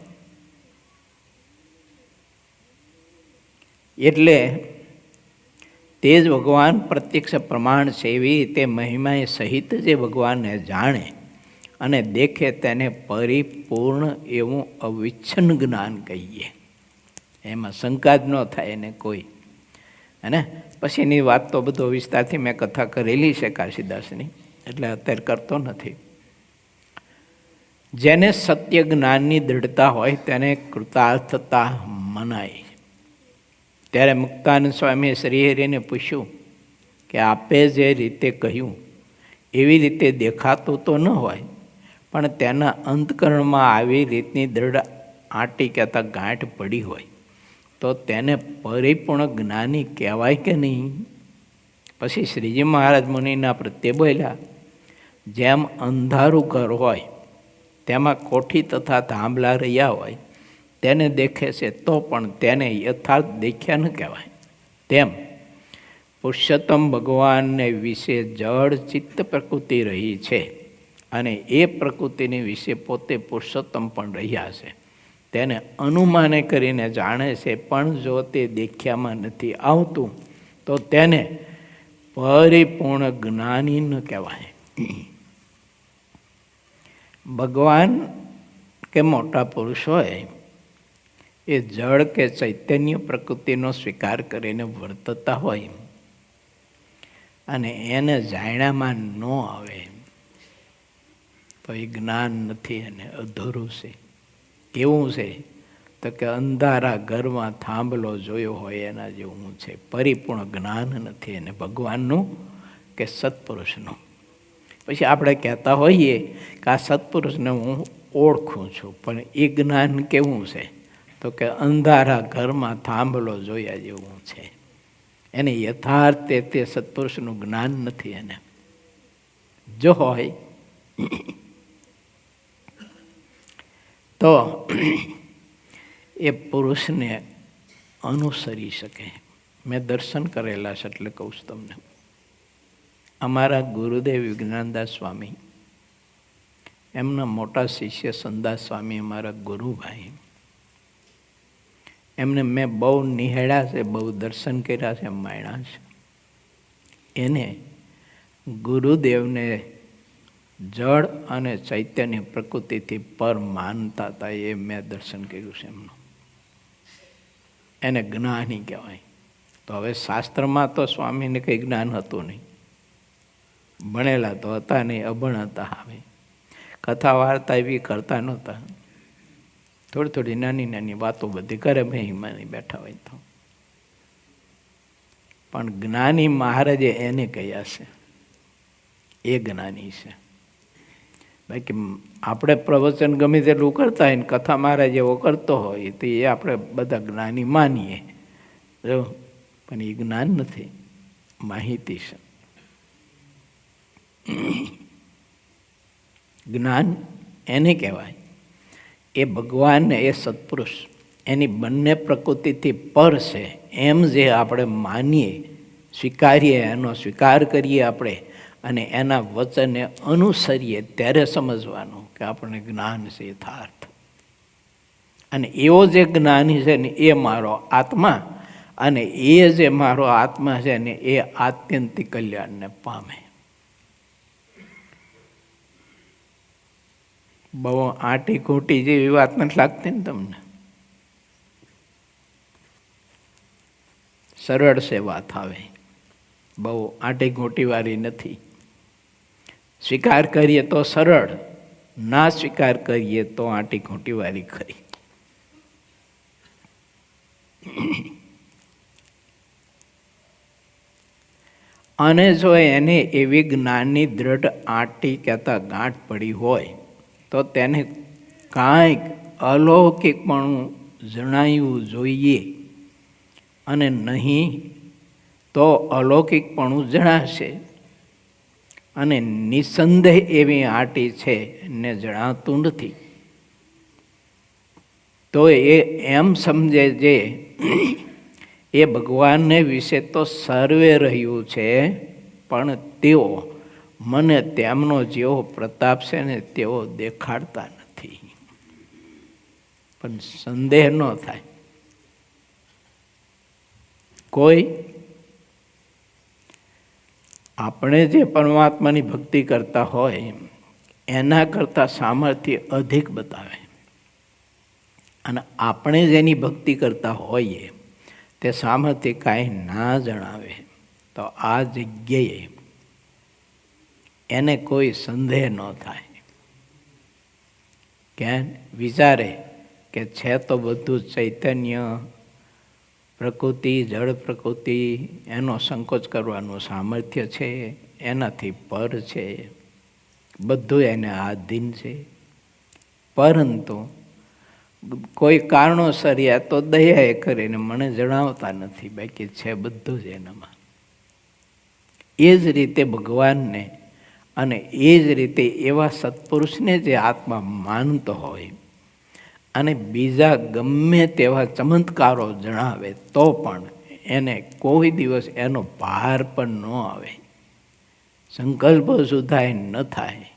એટલે તે જ ભગવાન પ્રત્યક્ષ પ્રમાણ છે. એવી રીતે મહિમાએ સહિત જે ભગવાનને જાણે અને દેખે તેને પરિપૂર્ણ એવું અવિચ્છિન્ન જ્ઞાન કહીએ. એમાં શંકા જ ન થાય એને કોઈ. અને પછીની વાત તો બધો વિસ્તારથી મેં કથા કરેલી છે કાશીદાસની, એટલે અત્યારે કરતો નથી. જેને સત્ય જ્ઞાનની દૃઢતા હોય તેને કૃતાર્થતા મનાય. ત્યારે મુક્તાનંદ સ્વામીએ શ્રીહરિને પૂછ્યું કે આપે જે રીતે કહ્યું એવી રીતે દેખાતું તો ન હોય, પણ તેના અંતકરણમાં આવી રીતની દ્રઢ આંટી કહેતા ગાંઠ પડી હોય તો તેને પરિપૂર્ણ જ્ઞાની કહેવાય કે નહીં? પછી શ્રીજી મહારાજ મુનિના પ્રત્યે બોલ્યા, જેમ અંધારું ઘર હોય તેમાં કોઠી તથા થાંભલા રહ્યા હોય તેને દેખે છે તો પણ તેને યથાર્થ દેખ્યા ન કહેવાય. તેમ પુરુષોત્તમ ભગવાનને વિશે જડ ચિત્ત પ્રકૃતિ રહી છે અને એ પ્રકૃતિની વિશે પોતે પુરુષોત્તમ પણ રહ્યા છે. તેને અનુમાને કરીને જાણે છે, પણ જો તે દેખ્યામાં નથી આવતું તો તેને પરિપૂર્ણ જ્ઞાની ન કહેવાય. ભગવાન કે મોટા પુરુષ હોય એ જળ કે ચૈતન્ય પ્રકૃતિનો સ્વીકાર કરીને વર્તતા હોય અને એને જાણ્યામાં ન આવે તો એ જ્ઞાન નથી, એને અધૂરું છે. કેવું છે? તો કે અંધારા ઘરમાં થાંભલો જોયો હોય એના જેવું છે. પરિપૂર્ણ જ્ઞાન નથી એને ભગવાનનું કે સત્પુરુષનું. પછી આપણે કહેતા હોઈએ કે આ સત્પુરુષને હું ઓળખું છું, પણ એ જ્ઞાન કેવું છે? તો કે અંધારા ઘરમાં થાંભલો જોયા જેવું છે. એને યથાર્થે તે સત્પુરુષનું જ્ઞાન નથી. એને જો હોય તો એ પુરુષને અનુસરી શકે. મેં દર્શન કરેલા છે એટલે કહું છું તમને. અમારા ગુરુદેવ વિજ્ઞાનદાસ સ્વામી, એમના મોટા શિષ્ય સંદાસ સ્વામી, અમારા ગુરુભાઈ, એમને મેં બહુ નિહાળ્યા છે, બહુ દર્શન કર્યા છે, માણ્યા છે. એને ગુરુદેવને જળ અને ચૈતન્ય પ્રકૃતિથી પર માનતા હતા. એ મેં દર્શન કર્યું છે એમનું. એને જ્ઞાની કહેવાય. તો હવે શાસ્ત્રમાં તો સ્વામીને કંઈ જ્ઞાન હતું નહીં, ભણેલા તો હતા નહીં, અભણ હતા. હવે કથા વાર્તા એવી કરતા નહોતા. થોડી થોડી નાની નાની વાતો બધી કરે મહિમાની બેઠા હોય તો. પણ જ્ઞાની મહારાજે એને કહ્યા છે, એ જ્ઞાની છે. બાકી આપણે પ્રવચન ગમે તેટલું કરતા હોય ને કથા મહારાજ એવો કરતો હોય તો એ આપણે બધા જ્ઞાની માનીએ, પણ એ જ્ઞાન નથી, માહિતી છે. જ્ઞાન એને કહેવાય. એ ભગવાન એ સત્પુરુષ એની બંને પ્રકૃતિથી પર છે એમ જે આપણે માનીએ, સ્વીકારીએ, એનો સ્વીકાર કરીએ આપણે અને એના વચનને અનુસરીએ ત્યારે સમજવાનું કે આપણને જ્ઞાન છે યથાર્થ. અને એવો જે જ્ઞાની છે ને એ મારો આત્મા, અને એ જે મારો આત્મા છે ને એ આત્યંતિક કલ્યાણને પામે. બહુ આંટી ઘૂંટી જેવી વાત નથી લાગતી ને તમને? સરળ છે વાત. આવે બહુ આંટી ઘૂંટી વાળી નથી. સ્વીકાર કરીએ તો સરળ, ના સ્વીકાર કરીએ તો આંટી ઘૂંટી વાળી ખરી. અને જો એને એવી જ્ઞાનની દ્રઢ આંટી કહેતા ગાંઠ પડી હોય તો તેને કાંઈક અલૌકિકપણું જણાયું જોઈએ, અને નહીં તો અલૌકિકપણું જણાશે. અને નિસંદેહ એવી આંટી છે ને જણાતું નથી તો એ એમ સમજે જે એ ભગવાનને વિશે તો સર્વે રહ્યું છે, પણ તેઓ મને તેમનો જેવો પ્રતાપ છે ને તેવો દેખાડતા નથી. પણ સંદેહ ન થાય. કોઈ આપણે જે પરમાત્માની ભક્તિ કરતા હોય એના કરતાં સામર્થ્ય અધિક બતાવે, અને આપણે જેની ભક્તિ કરતા હોઈએ તે સામર્થ્ય કાંઈ ના જણાવે, તો આ જગ્યાએ એને કોઈ સંદેહ ન થાય. કે વિચારે કે છે તો બધું ચૈતન્ય, પ્રકૃતિ, જળ પ્રકૃતિ, એનો સંકોચ કરવાનું સામર્થ્ય છે, એનાથી પર છે, બધું એને આધીન છે. પરંતુ કોઈ કારણોસર યા તો દયા કરીને મને જણાવતા નથી, બાકી છે બધું જ એનામાં. એ જ રીતે ભગવાનને અને એ જ રીતે એવા સત્પુરુષને જે આત્મા માનતો હોય અને બીજા ગમે તેવા ચમત્કારો જણાવે તો પણ એને કોઈ દિવસ એનો ભાર પણ ન આવે, સંકલ્પ સુધા ન થાય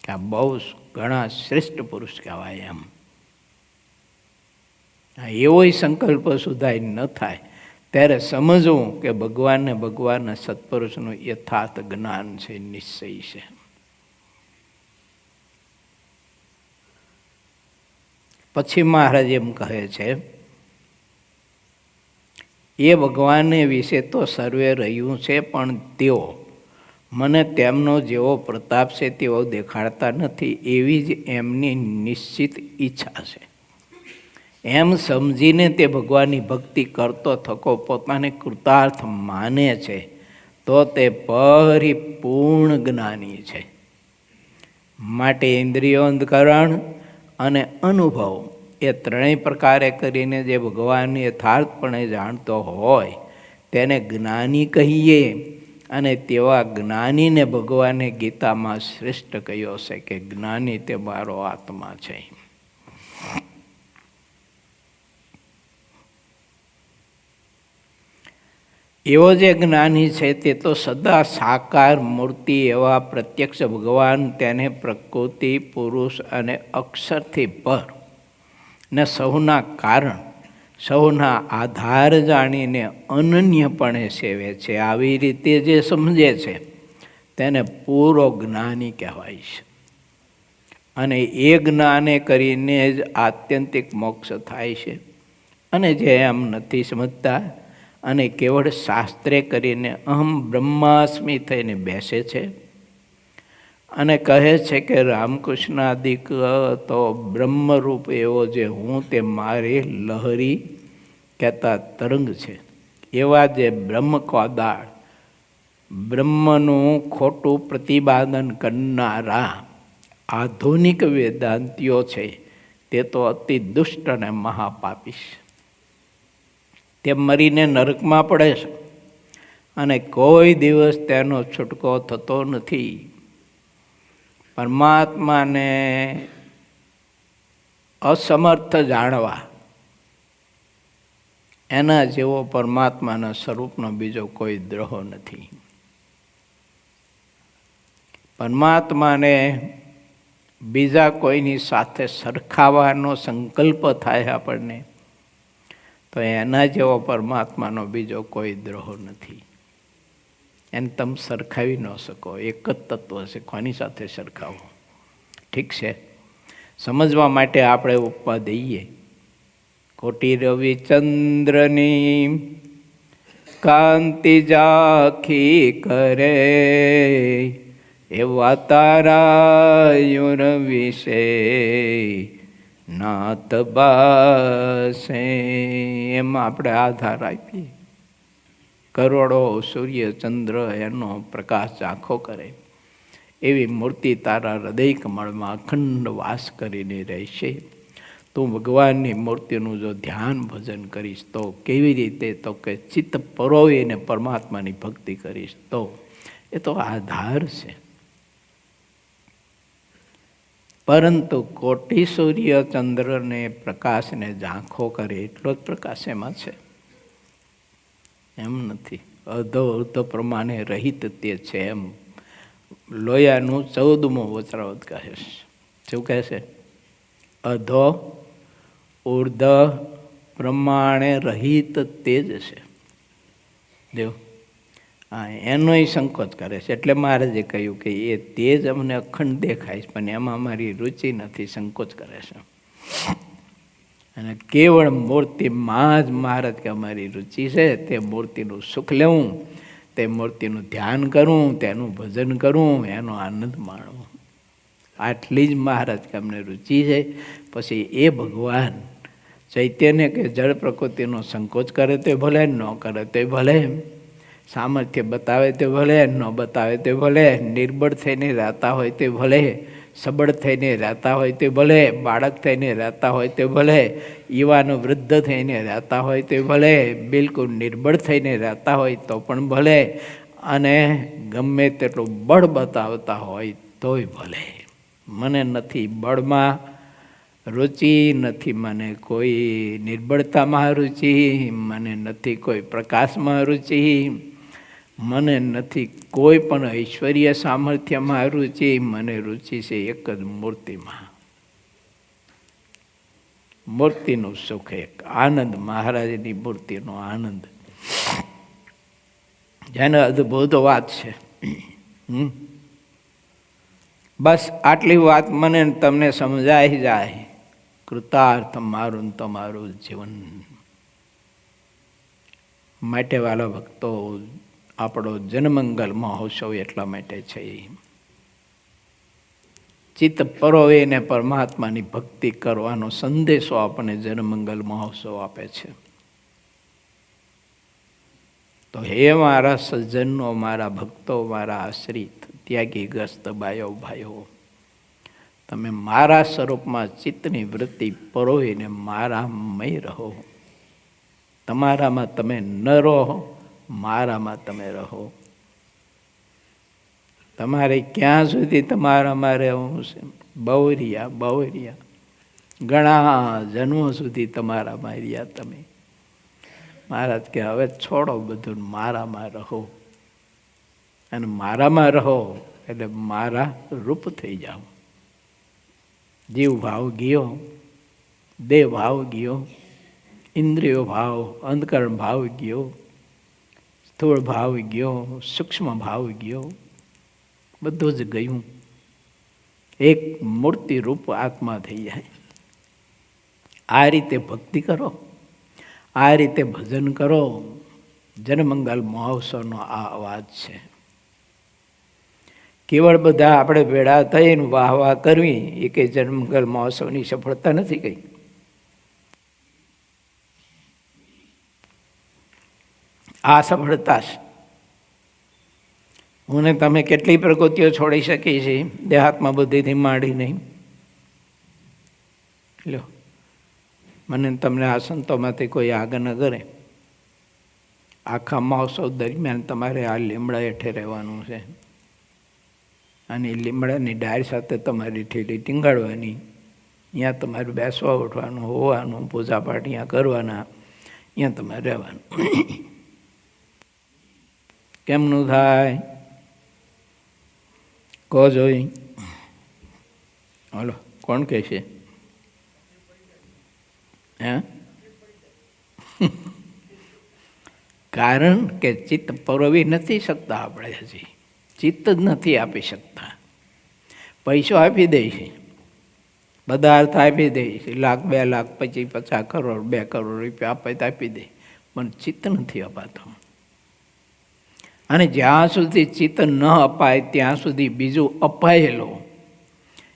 કે આ બહુ ઘણા શ્રેષ્ઠ પુરુષ કહેવાય એમ. એવોય સંકલ્પ સુધા ન થાય ત્યારે સમજવું કે ભગવાનને ભગવાનના સત્પુરુષનું યથાર્થ જ્ઞાન છે, નિશ્ચય છે. પછી મહારાજ એમ કહે છે, એ ભગવાનને વિશે તો સર્વે રહ્યું છે, પણ તેઓ મને તેમનો જેવો પ્રતાપ છે તેવો દેખાડતા નથી, એવી જ એમની નિશ્ચિત ઈચ્છા છે. એમ સમજીને તે ભગવાનની ભક્તિ કરતો થકો પોતાને કૃતાર્થ માને છે, તો તે પરિપૂર્ણ જ્ઞાની છે. માટે ઇન્દ્રિયોંતકરણ અને અનુભવ એ ત્રણેય પ્રકારે કરીને જે ભગવાનને યથાર્થપણે જાણતો હોય તેને જ્ઞાની કહીએ. અને તેવા જ્ઞાનીને ભગવાને ગીતામાં શ્રેષ્ઠ કહ્યો છે કે જ્ઞાની તે મારો આત્મા છે. એવો જે જ્ઞાની છે તે તો સદા સાકાર મૂર્તિ એવા પ્રત્યક્ષ ભગવાન, તેને પ્રકૃતિ, પુરુષ અને અક્ષરથી પર ને સૌના કારણ, સૌના આધાર જાણીને અનન્યપણે સેવે છે. આવી રીતે જે સમજે છે તેને પૂરો જ્ઞાની કહેવાય છે. અને એ જ્ઞાને કરીને જ આત્યંતિક મોક્ષ થાય છે. અને જે એમ નથી સમજતા અને કેવળ શાસ્ત્રે કરીને અહમ બ્રહ્માસ્મિ થઈને બેસે છે અને કહે છે કે રામકૃષ્ણાદિક તો બ્રહ્મરૂપ એવો જે હું તે મારી લહરી કહેતા તરંગ છે, એવા જે બ્રહ્મ કોદાળ બ્રહ્મનું ખોટું પ્રતિપાદન કરનારા આધુનિક વેદાંતિઓ છે તે તો અતિ દુષ્ટ અને મહાપાપી છે. તે મરીને નરકમાં પડે છે અને કોઈ દિવસ તેનો છૂટકો થતો નથી. પરમાત્માને અસમર્થ જાણવા એના જેવો પરમાત્માના સ્વરૂપનો બીજો કોઈ દ્રોહ નથી. પરમાત્માને બીજા કોઈની સાથે સરખાવવાનો સંકલ્પ થાય આપણને, તો એના જેવો પરમાત્માનો બીજો કોઈ દ્રોહ નથી. એને તમે સરખાવી ન શકો, એક જ તત્વ છે, કોની સાથે સરખાવો? ઠીક છે, સમજવા માટે આપણે ઉપમા દઈએ. કોટી રવિચંદ્રની કાંતિ ઝાંખી કરે, એવા તારાયુર વિશે નાત બાસે. એમાં આપણે આધાર આપીએ. કરોડો સૂર્ય ચંદ્ર એનો પ્રકાશ ઝાંખો કરે એવી મૂર્તિ તારા હૃદય કમળમાં અખંડ વાસ કરીને રહેશે. તું ભગવાનની મૂર્તિનું જો ધ્યાન ભજન કરીશ તો કેવી રીતે? તો કે ચિત્ત પરોવીને પરમાત્માની ભક્તિ કરીશ તો. એ તો આધાર છે. પરંતુ કોટી સૂર્ય ચંદ્રને પ્રકાશને ઝાંખો કરે એટલો જ પ્રકાશ એમાં છે, એમ નથી. અધો અર્ધ પ્રમાણે રહિત તે છે એમ લોયાનું 14મો વચરાવત કહે છે. શું કહે છે? અધો ઉર્ધ પ્રમાણે રહિત તે જ છે. દેવ હા, એનોય સંકોચ કરે છે. એટલે મહારાજે કહ્યું કે એ તેજ અમને અખંડ દેખાય છે, પણ એમાં અમારી રુચિ નથી, સંકોચ કરે છે. અને કેવળ મૂર્તિમાં જ મહારાજ કે અમારી રુચિ છે, તે મૂર્તિનું સુખ લેવું, તે મૂર્તિનું ધ્યાન કરવું, તેનું ભજન કરવું, એનો આનંદ માણવો, આટલી જ મહારાજ કે અમને રુચિ છે. પછી એ ભગવાન ચૈતન્ય કે જળ પ્રકૃતિનો સંકોચ કરે તો ભલે, ન કરે તો ભલે, સામર્થ્ય બતાવે તો ભલે, ન બતાવે તો ભલે, નિર્બળ થઈને રહેતા હોય તો ભલે, સબળ થઈને રહેતા હોય તો ભલે, બાળક થઈને રહેતા હોય તો ભલે, યુવાનો વૃદ્ધ થઈને રહેતા હોય તો ભલે, બિલકુલ નિર્બળ થઈને રહેતા હોય તો પણ ભલે, અને ગમે તેટલું બળ બતાવતા હોય તોય ભલે. મને નથી બળમાં રુચિ, નથી મને કોઈ નિર્બળતામાં રુચિ, મને નથી કોઈ પ્રકાશમાં રુચિ, મને નથી કોઈ પણ ઐશ્વર્ય સામર્થ્યમાં રુચિ, મને રુચિ છે એક જ મૂર્તિમાં. મૂર્તિનું સુખ, એક આનંદ, મહારાજની મૂર્તિનો આનંદ, જેને અદ્ભુત વાત છે. બસ આટલી વાત મને તમને સમજાઈ જાય, કૃતાર્થ મારું તમારું જીવન. માટે વાલા ભક્તો, આપણો જનમંગલ મહોત્સવ એટલા માટે છે. ચિત્ત પરોવીને પરમાત્માની ભક્તિ કરવાનો સંદેશો આપણને જનમંગલ મહોત્સવ આપે છે. તો હે મારા સજ્જનો, મારા ભક્તો, મારા આશ્રિત ત્યાગી ગ્રસ્ત બાયો ભાઈઓ, તમે મારા સ્વરૂપમાં ચિત્તની વૃત્તિ પરોવીને મારામય રહો. તમારામાં તમે ન રહો, મારામાં તમે રહો. તમારે ક્યાં સુધી તમારામાં રહેવું છે? બહુરિયા બહુરિયા, ઘણા જન્મો સુધી તમારામાં રહ્યા તમે. મહારાજ કે હવે છોડો બધું, મારામાં રહો. અને મારામાં રહો એટલે મારા રૂપ થઈ જાઓ. જીવ ભાવ ગયો, દેહ ભાવ ગયો, ઇન્દ્રિયો ભાવ, અંતકરણ ભાવ ગયો, સ્થૂળ ભાવ ગયો, સૂક્ષ્મ ભાવ ગયો, બધું જ ગયું. એક મૂર્તિ રૂપ આત્મા થઈ જાય. આ રીતે ભક્તિ કરો, આ રીતે ભજન કરો. જનમંગલ મહોત્સવનો આ અવાજ છે. કેવળ બધા આપણે ભેળા થઈને વાહ વાહ કરવી એ કંઈ જનમંગલ મહોત્સવની સફળતા નથી. કઈ આ સફળતા છે. હું ને તમે કેટલી પ્રકૃતિઓ છોડી શકીએ છીએ, દેહાત્મા બુદ્ધિથી માંડી નહીં. લો, મને તમને આ સંતોમાંથી કોઈ આગળ ન કરે. આખા મહોત્સવ દરમિયાન તમારે આ લીમડા હેઠે રહેવાનું છે, અને લીમડાની ડાળ સાથે તમારી ઠેલી ટીંગાડવાની. અહીંયા તમારે બેસવા ઉઠવાનું, હોવાનું, પૂજાપાઠ અહીંયા કરવાના, અહીંયા તમારે રહેવાનું. કેમનું થાય કહો જોઈ? હલો, કોણ કહે છે? હે? કારણ કે ચિત્ત પરોવી નથી શકતા આપણે. હજી ચિત્ત જ નથી આપી શકતા. પૈસો આપી દે છે, પદાર્થ આપી દે છે, 1 લાખ 2 લાખ 25 50 કરોડ 2 કરોડ રૂપિયા આપે તો આપી દે, પણ ચિત્ત નથી અપાતો. અને જ્યાં સુધી ચિત્ત ન અપાય ત્યાં સુધી બીજું અપાયેલો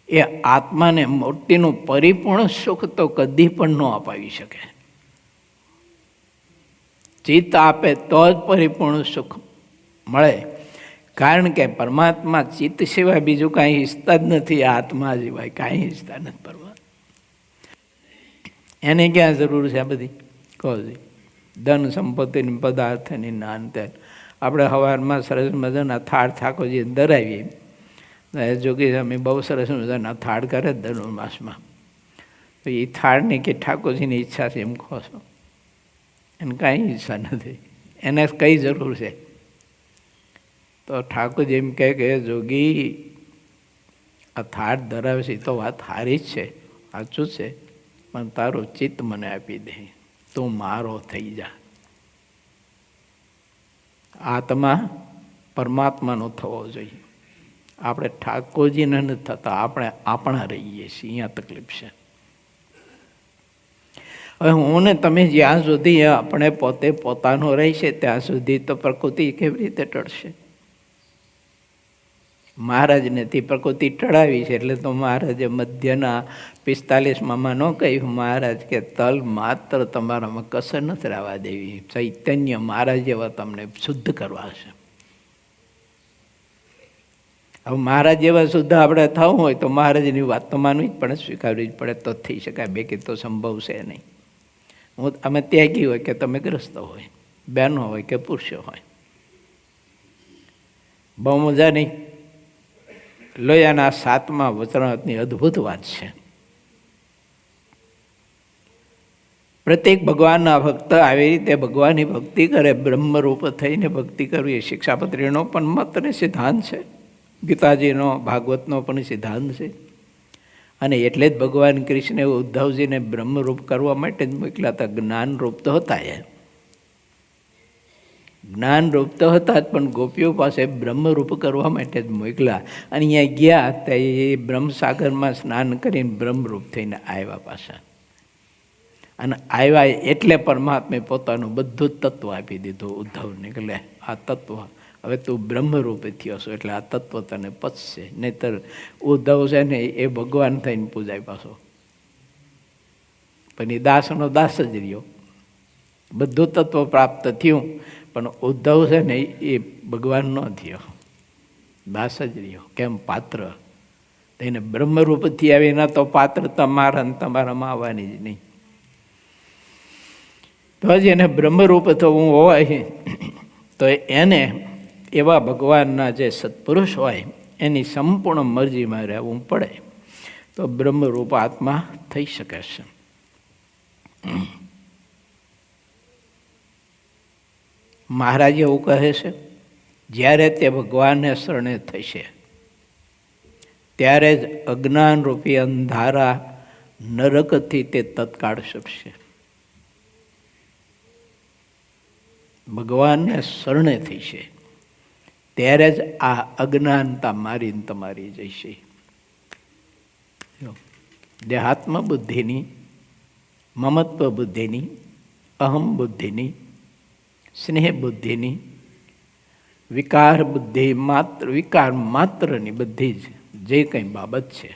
એ આત્માને મૂર્તિનું પરિપૂર્ણ સુખ તો કદી પણ ન અપાવી શકે. ચિત્ત આપે તો જ પરિપૂર્ણ સુખ મળે. કારણ કે પરમાત્મા ચિત્ત સિવાય બીજું કાંઈ ઈચ્છતા જ નથી. આત્મા સિવાય કાંઈ ઈચ્છતા નથી પરમાત્મા. એને ક્યાં જરૂર છે આ બધી? કહો જી. ધન સંપત્તિની, પદાર્થની, નાન તેન. આપણે સવારમાં સરસ મજાના થાળ ઠાકોરજી ધરાવીએ. જોગી અમે બહુ સરસ મજાના થાળ કરે ધનુર્માસમાં. તો એ થાળની કે ઠાકોરજીની ઈચ્છા છે એમ કહો છો? એને કાંઈ ઈચ્છા નથી. એને કઈ જરૂર છે? તો ઠાકોરજી એમ કહે કે જોગી આ થાળ ધરાવે છે તો વાત સારી જ છે, સાચું છે, પણ તારું ચિત્ત મને આપી દે, તું મારો થઈ જા. આત્મા પરમાત્માનો થવો જોઈએ. આપણે ઠાકોરજીને નથી થતા, આપણે આપણા રહીએ છીએ. અહીંયા તકલીફ છે. હવે હું ને તમે જ્યાં સુધી આપણે પોતે પોતાનો રહીશે ત્યાં સુધી તો પ્રકૃતિ કેવી રીતે ટળશે? મહારાજને તે પ્રકૃતિ ટળાવી છે. એટલે તો મહારાજે મધ્યના 45માં ન કહ્યું, મહારાજ કે તલ માત્ર તમારામાં કસર નથી રહેવા દેવી, ચૈતન્ય મહારાજ જેવા તમને શુદ્ધ કરવા છે. હવે મહારાજ જેવા શુદ્ધ આપણે થવું હોય તો મહારાજની વાત તો માનવી જ પડે, સ્વીકારવી જ પડે, તો થઈ શકાય. બાકી તો સંભવ છે નહીં. અમે ત્યાગી હોય કે તમે ગ્રસ્ત હોય, બહેનો હોય કે પુરુષો હોય. બહુ મજાની લોયાના 7મા વચનામૃતની અદ્ભુત વાત છે. પ્રત્યેક ભગવાનના ભક્ત આવી રીતે ભગવાનની ભક્તિ કરે, બ્રહ્મરૂપ થઈને ભક્તિ કરવી એ શિક્ષાપત્રીનો પણ મત અને સિદ્ધાંત છે. ગીતાજીનો, ભાગવતનો પણ સિદ્ધાંત છે. અને એટલે જ ભગવાન કૃષ્ણે ઉદ્ધવજીને બ્રહ્મરૂપ કરવા માટે જ મોકલ્યા હતા. જ્ઞાનરૂપ તો હતા, જ્ઞાનરૂપ તો હતા જ, પણ ગોપીઓ પાસે બ્રહ્મરૂપ કરવા માટે જ મોકલ્યા. અને અહીંયા ગયા તો એ બ્રહ્મસાગરમાં સ્નાન કરીને બ્રહ્મરૂપ થઈને આવ્યા પાછા. અને આવ્યા એટલે પરમાત્માએ પોતાનું બધું જ તત્વ આપી દીધું ઉદ્ધવને. એટલે આ તત્વ હવે તું બ્રહ્મરૂપે થયો છો એટલે આ તત્વ તને પચશે. નહીતર ઉદ્ધવ છે ને એ ભગવાન થઈને પૂજાય પાછો, પણ એ દાસનો દાસ જ રહ્યો. બધું તત્વ પ્રાપ્ત થયું પણ ઉદ્ધવ છે ને એ ભગવાન ન થયો, દાસ જ રહ્યો. કેમ? પાત્ર એને બ્રહ્મરૂપથી આવી ના તો પાત્ર તમારા ને તમારામાં આવવાની જ નહીં. તો જ એને બ્રહ્મરૂપ થવું હોય તો એને એવા ભગવાનના જે સત્પુરુષ હોય એની સંપૂર્ણ મરજીમાં રહેવું પડે, તો બ્રહ્મરૂપ આત્મા થઈ શકે છે. મહારાજ એવું કહે છે, જ્યારે તે ભગવાનને શરણે થશે ત્યારે જ અજ્ઞાનરૂપી અંધારા નરકથી તે તત્કાળ છૂટશે. ભગવાનને શરણે થશે ત્યારે જ આ અજ્ઞાનતા મારીને તમારી જશે. દેહાત્મ બુદ્ધિની, મમત્વ બુદ્ધિની, અહમ બુદ્ધિની, સ્નેહ બુદ્ધિની, વિકાર બુદ્ધિ વિકાર માત્રની બધી જ જે કંઈ બાબત છે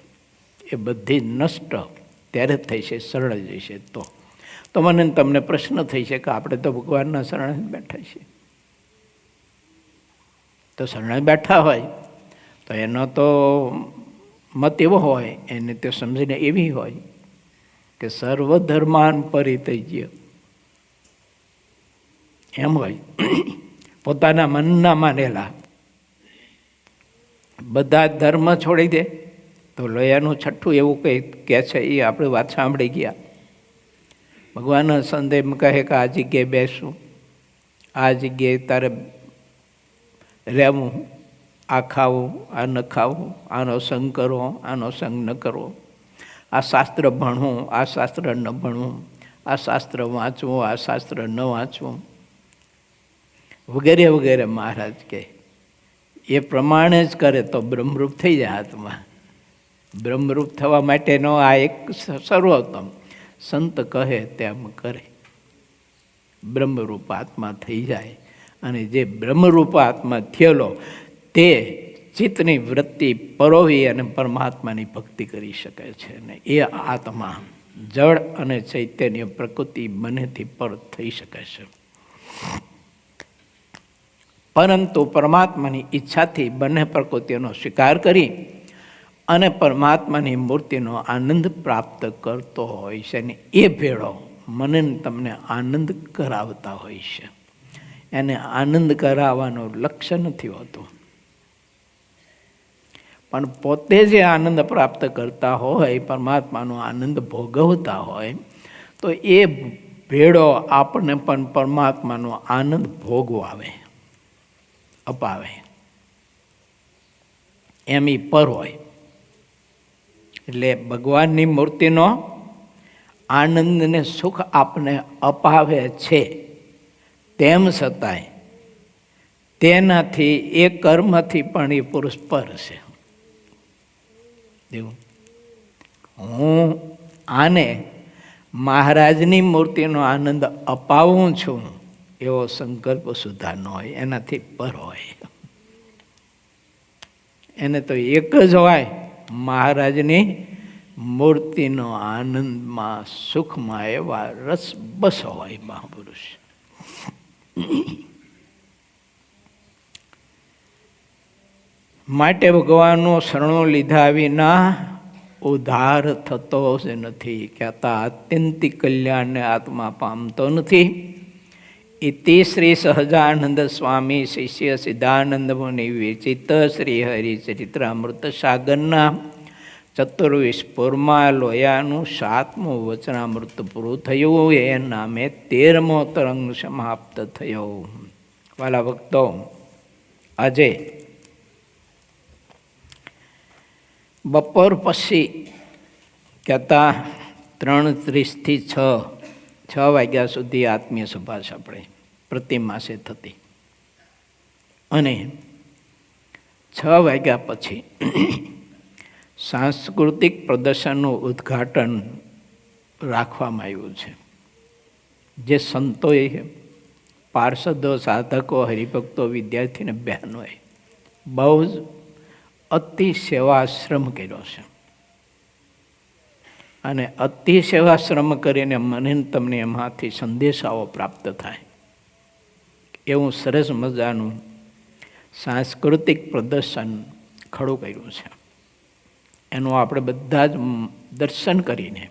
એ બધી નષ્ટ ત્યારે થઈ છે, શરણે જશે. તો મને તમને પ્રશ્ન થઈ છે કે આપણે તો ભગવાનના શરણે બેઠા છીએ. તો શરણે બેઠા હોય તો એનો તો મત એવો હોય, એને તો સમજીને એવી હોય કે સર્વધર્માન પરિત્યજ્ય એમ હોય. પોતાના મનના માનેલા બધા ધર્મ છોડી દે. તો લોયાનું છઠ્ઠું એવું કંઈ કહે છે, એ આપણે વાત સાંભળી ગયા. ભગવાનના સંદેહમાં કહે કે આ જગ્યાએ બેસવું, આ જગ્યાએ તારે રહેવું, આ ખાવું, આ ન ખાવું, આનો સંગ કરવો, આનો સંગ ન કરવો, આ શાસ્ત્ર ભણવું, આ શાસ્ત્ર ન ભણવું, આ શાસ્ત્ર વાંચવું, આ શાસ્ત્ર ન વાંચવું, વગેરે વગેરે. મહારાજ કહે એ પ્રમાણે જ કરે તો બ્રહ્મરૂપ થઈ જાય આત્મા. બ્રહ્મરૂપ થવા માટેનો આ એક સર્વોત્તમ. સંત કહે તેમ કરે, બ્રહ્મરૂપ આત્મા થઈ જાય. અને જે બ્રહ્મરૂપ આત્મા થયેલો તે ચિત્તની વૃત્તિ પરોવી અને પરમાત્માની ભક્તિ કરી શકે છે. ને એ આત્મા જળ અને ચૈતન્ય પ્રકૃતિ બંનેથી પર થઈ શકે છે. પરંતુ પરમાત્માની ઈચ્છાથી બંને પ્રકૃતિઓનો સ્વીકાર કરી અને પરમાત્માની મૂર્તિનો આનંદ પ્રાપ્ત કરતો હોય છે. અને એ ભેળો મને તમને આનંદ કરાવતા હોય છે. એને આનંદ કરાવવાનું લક્ષ્ય નથી હોતું, પણ પોતે જે આનંદ પ્રાપ્ત કરતા હોય, પરમાત્માનો આનંદ ભોગવતા હોય, તો એ ભેળો આપણને પણ પરમાત્માનો આનંદ ભોગવાવે, અપાવે. એમ એ પર હોય. એટલે ભગવાનની મૂર્તિનો આનંદને સુખ આપને અપાવે છે, તેમ છતાંય તેનાથી એ કર્મથી પણ એ પુરુષ પર છે. એવું હું આને મહારાજની મૂર્તિનો આનંદ અપાવું છું એવો સંકલ્પ સુધા ન હોય, એનાથી પર હોય. એને તો એક જ હોય, મહારાજની મૂર્તિનો આનંદમાં સુખમાં એવા રસ બસ હોય મહાપુરુષ. માટે ભગવાનનો શરણો લીધા વિના ઉદ્ધાર થતો જ નથી. કહેતા આત્યંતિક કલ્યાણને આત્મા પામતો નથી. ઇતિ શ્રી સહજાનંદ સ્વામી શિષ્ય સિદ્ધાનંદ મુનિ વિચિત શ્રી હરિચરિત્રામૃત સાગરના 24 પૂરમાં લોયાનું 7મું વચનામૃત પૂરું થયું. એ નામે 13મો તરંગ સમાપ્ત થયો. વાલા ભક્તો, આજે બપોર પછી કહેતા 3:30 થી 6 વાગ્યા સુધી આત્મીય સભા આપણે પ્રતિ માસે થતી, અને 6 વાગ્યા પછી સાંસ્કૃતિક પ્રદર્શનનું ઉદ્ઘાટન રાખવામાં આવ્યું છે. જે સંતોએ, પાર્ષદો, સાધકો, હરિભક્તો, વિદ્યાર્થીને બહેનોએ બહુ જ અતિ સેવાશ્રમ કર્યો છે. અને અતિ સેવાશ્રમ કરીને મને તમને એમાંથી સંદેશાઓ પ્રાપ્ત થાય એવું સરસ મજાનું સાંસ્કૃતિક પ્રદર્શન ખડું કર્યું છે. એનું આપણે બધા જ દર્શન કરીને,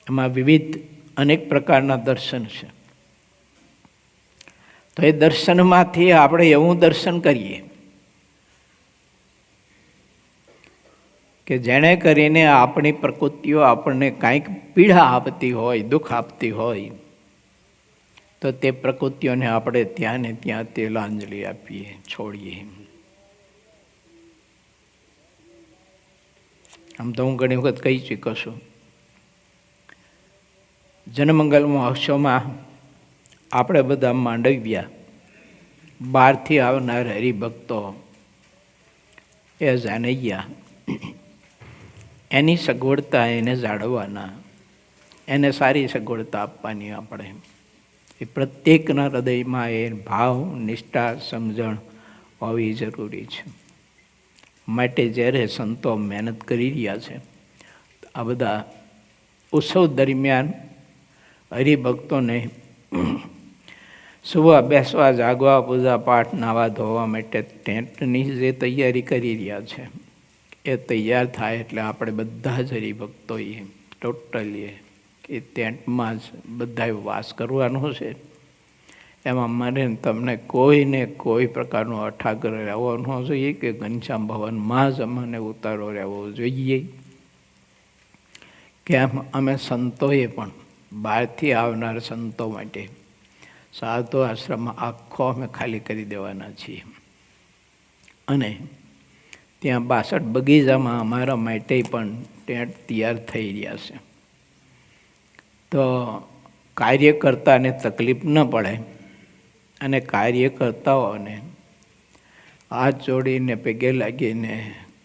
એમાં વિવિધ અનેક પ્રકારના દર્શન છે. તો એ દર્શનમાંથી આપણે એવું દર્શન કરીએ કે જેણે કરીને આપણી પ્રકૃતિઓ આપણને કાંઈક પીડા આપતી હોય, દુઃખ આપતી હોય, તો તે પ્રકૃતિઓને આપણે ત્યાં ને ત્યાં તિલાંજલિ આપીએ, છોડીએ. આમ તો હું ઘણી વખત કહી ચૂક્યો છું, જનમંગલ મહોત્સવમાં આપણે બધા માંડવ્યા, બહારથી આવનાર હરિભક્તો એ જાનૈયા, એની સગવડતા એને જાળવવાના, એને સારી સગવડતા આપવાની. આપણે એ પ્રત્યેકના હૃદયમાં એ ભાવ, નિષ્ઠા, સમજણ હોવી જરૂરી છે. માટે જ્યારે સંતો મહેનત કરી રહ્યા છે, આ બધા ઉત્સવ દરમિયાન હરિભક્તોને સુવા, બેસવા, જાગવા, પૂજા પાઠ, નાવા ધોવા માટે ટેન્ટની જે તૈયારી કરી રહ્યા છે, એ તૈયાર થાય એટલે આપણે બધા જ હરિભક્તોએ ટોટલી એ ટેન્ટમાં જ બધાએ વાસ કરવાનો છે. એમાં મને તમને કોઈને કોઈ પ્રકારનો અઠાગ્રહ રહેવો ન જોઈએ કે ઘનશ્યામ ભવનમાં જ અમને ઉતારો રહેવો જોઈએ. કેમ અમે સંતોએ પણ બહારથી આવનાર સંતો માટે સાધુ આશ્રમ આખો અમે ખાલી કરી દેવાના છીએ. અને ત્યાં 62 બગીચામાં અમારા માટે પણ ટેન્ટ તૈયાર થઈ રહ્યા છે. તો કાર્યકર્તાને તકલીફ ન પડે અને કાર્યકર્તાઓને હાથ જોડીને પગે લાગીને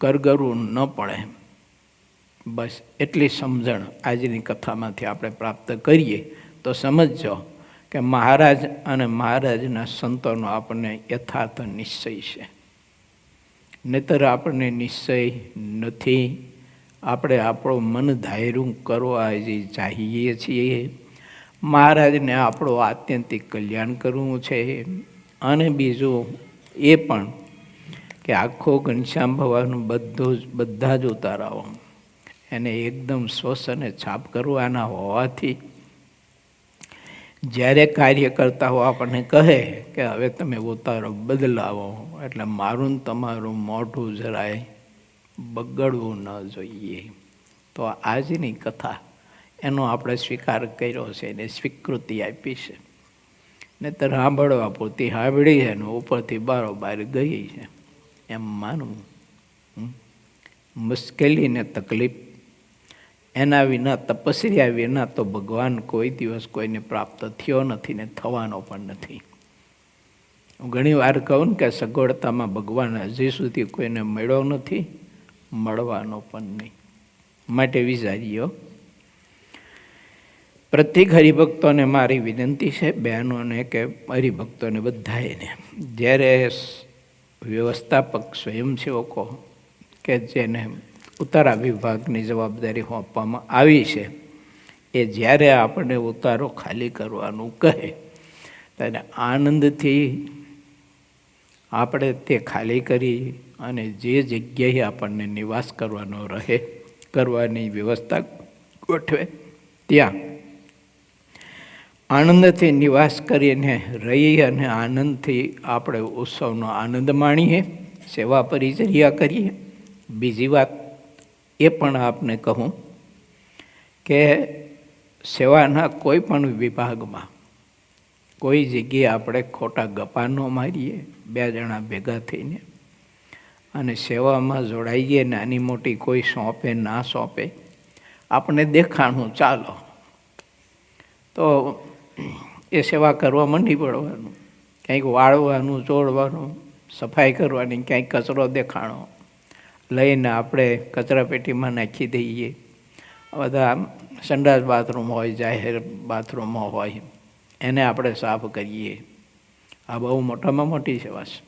કરગરવું ન પડે, બસ એટલી સમજણ આજની કથામાંથી આપણે પ્રાપ્ત કરીએ તો સમજજો કે મહારાજ અને મહારાજના સંતોનો આપણને યથાર્થ નિશ્ચય છે. નહીતર આપણને નિશ્ચય નથી. આપણે આપણું મન ધાર્યું કરવા જે ચાહીએ છીએ. મહારાજને આપણું આત્યંતિક કલ્યાણ કરવું છે. અને બીજું એ પણ કે આખો ઘનશ્યામ ભવાનું બધા જ ઉતારાઓ એને એકદમ સ્વસ્થ અને છાપ કરવાના હોવાથી જ્યારે કાર્ય કરતા હો આપણને કહે કે હવે તમે ઉતારો બદલાવો, એટલે મારું ને તમારું મોઢું જરાય બગડવું ન જોઈએ. તો આજની કથા એનો આપણે સ્વીકાર કર્યો છે, એને સ્વીકૃતિ આપી છે. નહીંતર સાંભળવા પૂરતી સાંભળી છે ને ઉપરથી બારોબાર ગઈ છે એમ માનવું. મુશ્કેલી ને તકલીફ એના વિના, તપસ્યા વિના તો ભગવાન કોઈ દિવસ કોઈને પ્રાપ્ત થયો નથી ને થવાનો પણ નથી. હું ઘણી વાર કહું ને કે સગવડતામાં ભગવાન હજી સુધી કોઈને મળ્યો નથી, મળવાનો પણ નહીં. માટે વિચારીઓ. પ્રત્યેક હરિભક્તોને મારી વિનંતી છે, બહેનોને કે હરિભક્તોને બધાને, જ્યારે વ્યવસ્થાપક સ્વયંસેવકો કે જેને ઉતારા વિભાગની જવાબદારી સોંપવામાં આવી છે, એ જ્યારે આપણને ઉતારો ખાલી કરવાનું કહે ત્યારે આનંદથી આપણે તે ખાલી કરી અને જે જગ્યાએ આપણને નિવાસ કરવાનો રહે, કરવાની વ્યવસ્થા ગોઠવે, ત્યાં આનંદથી નિવાસ કરીને રહી અને આનંદથી આપણે ઉત્સવનો આનંદ માણીએ, સેવા પરિચર્યા કરીએ. બીજી વાત એ પણ આપને કહું કે સેવાના કોઈ પણ વિભાગમાં કોઈ જગ્યાએ આપણે ખોટા ગપ્પા ન મારીએ, 2 જણા ભેગા થઈને, અને સેવામાં જોડાઈએ. નાની મોટી કોઈ સોંપે ના સોંપે, આપણે દેખાણું ચાલો તો એ સેવા કરવા માંડી પડવાનું. ક્યાંક વાળવાનું, ચોળવાનું, સફાઈ કરવાની, ક્યાંક કચરો દેખાણો લઈને આપણે કચરા પેટીમાં નાખી દઈએ. બધા સંડાસ બાથરૂમ હોય, જાહેર બાથરૂમો હોય, એને આપણે સાફ કરીએ. આ બહુ મોટામાં મોટી સેવા છે.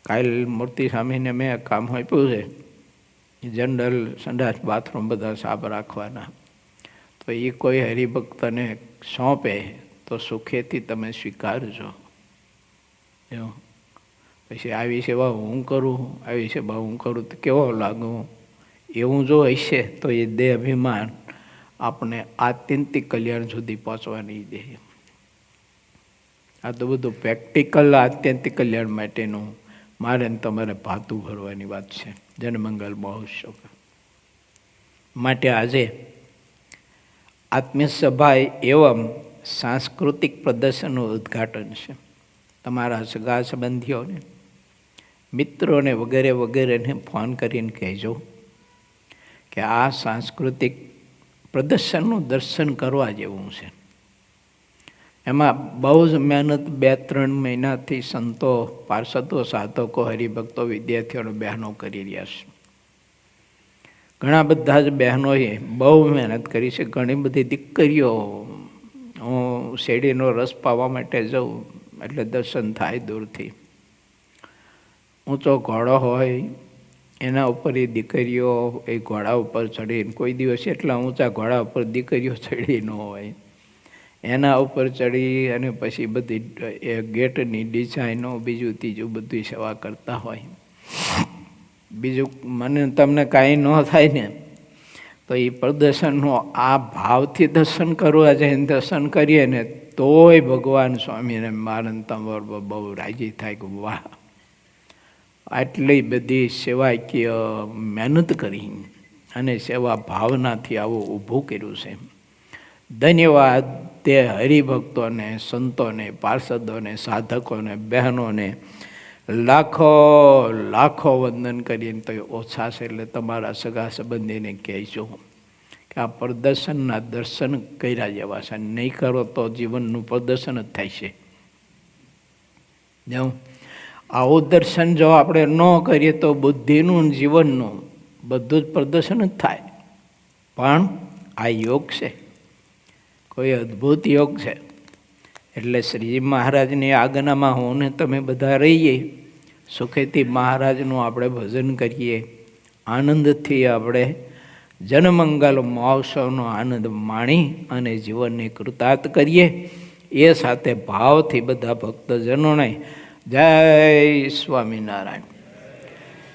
કાલ મૂર્તિ સ્વામીને મેં કામ આપ્યું છે, જનરલ સંડાસ બાથરૂમ બધા સાફ રાખવાના. તો એ કોઈ હરિભક્તને સોંપે તો સુખેથી તમે સ્વીકારજો. પછી આવી સેવા હું કરું, આવી સેવા હું કરું તો કેવો લાગુ, એવું જો હશે તો એ દેહ અભિમાન આપણે આત્યંતિક કલ્યાણ સુધી પહોંચવા નહીં દે. આ તો બધું પ્રેક્ટિકલ આત્યંતિક કલ્યાણ માટેનું મારે તમારે ભાતું ભરવાની વાત છે, જનમંગલ મહોત્સવ. માટે આજે આત્મીય સભા એવં સાંસ્કૃતિક પ્રદર્શનનું ઉદ્ઘાટન છે. તમારા સગા સંબંધીઓને, મિત્રોને વગેરે વગેરેને ફોન કરીને કહેજો કે આ સાંસ્કૃતિક પ્રદર્શનનું દર્શન કરવા જેવું છે. એમાં બહુ જ મહેનત 2-3 મહિનાથી સંતો, પાર્ષદો, સાધકો, હરિભક્તો, વિદ્યાર્થીઓ, બહેનો કરી રહ્યા છે. ઘણા બધા જ બહેનોએ બહુ મહેનત કરી છે. ઘણી બધી દીકરીઓ, હું શેરડીનો રસ પાવા માટે જાઉં એટલે દર્શન થાય દૂરથી. ઊંચો ઘોડો હોય એના ઉપર એ દીકરીઓ એ ઘોડા ઉપર ચડીને, કોઈ દિવસ એટલા ઊંચા ઘોડા ઉપર દીકરીઓ ચડી ન હોય, એના ઉપર ચડી અને પછી બધી એ ગેટની ડિઝાઇનો, બીજું ત્રીજું બધું સેવા કરતા હોય. બીજું મને તમને કાંઈ ન થાય ને તો એ પ્રદર્શનનો આ ભાવથી દર્શન કરવા જઈને દર્શન કરીએ ને તોય ભગવાન સ્વામીને મારન તમાર બહુ રાજી થાય કે વાહ, આટલી બધી સેવાકીય મહેનત કરી અને સેવા ભાવનાથી આવું ઊભું કર્યું છે. ધન્યવાદ તે હરિભક્તોને, સંતોને, પાર્ષદોને, સાધકોને, બહેનોને લાખો લાખો વંદન કરીને તો ઓછા છે. એટલે તમારા સગા સંબંધીને કહેજો કે આ પ્રદર્શનના દર્શન કર્યા જેવા છે. નહીં કરો તો જીવનનું પ્રદર્શન જ થાય છે. જાઉં આવું દર્શન જો આપણે ન કરીએ તો બુદ્ધિનું, જીવનનું બધું જ પ્રદર્શન જ થાય. પણ આ યોગ છે, કોઈ અદ્ભુત યોગ છે. એટલે શ્રીજી મહારાજની આજ્ઞામાં હું ને તમે બધા રહીએ, સુખેથી મહારાજનું આપણે ભજન કરીએ, આનંદથી આપણે જનમંગલ મહોત્સવનો આનંદ માણી અને જીવનને કૃતાર્થ કરીએ. એ સાથે ભાવથી બધા ભક્તજનોને જય સ્વામિનારાયણ.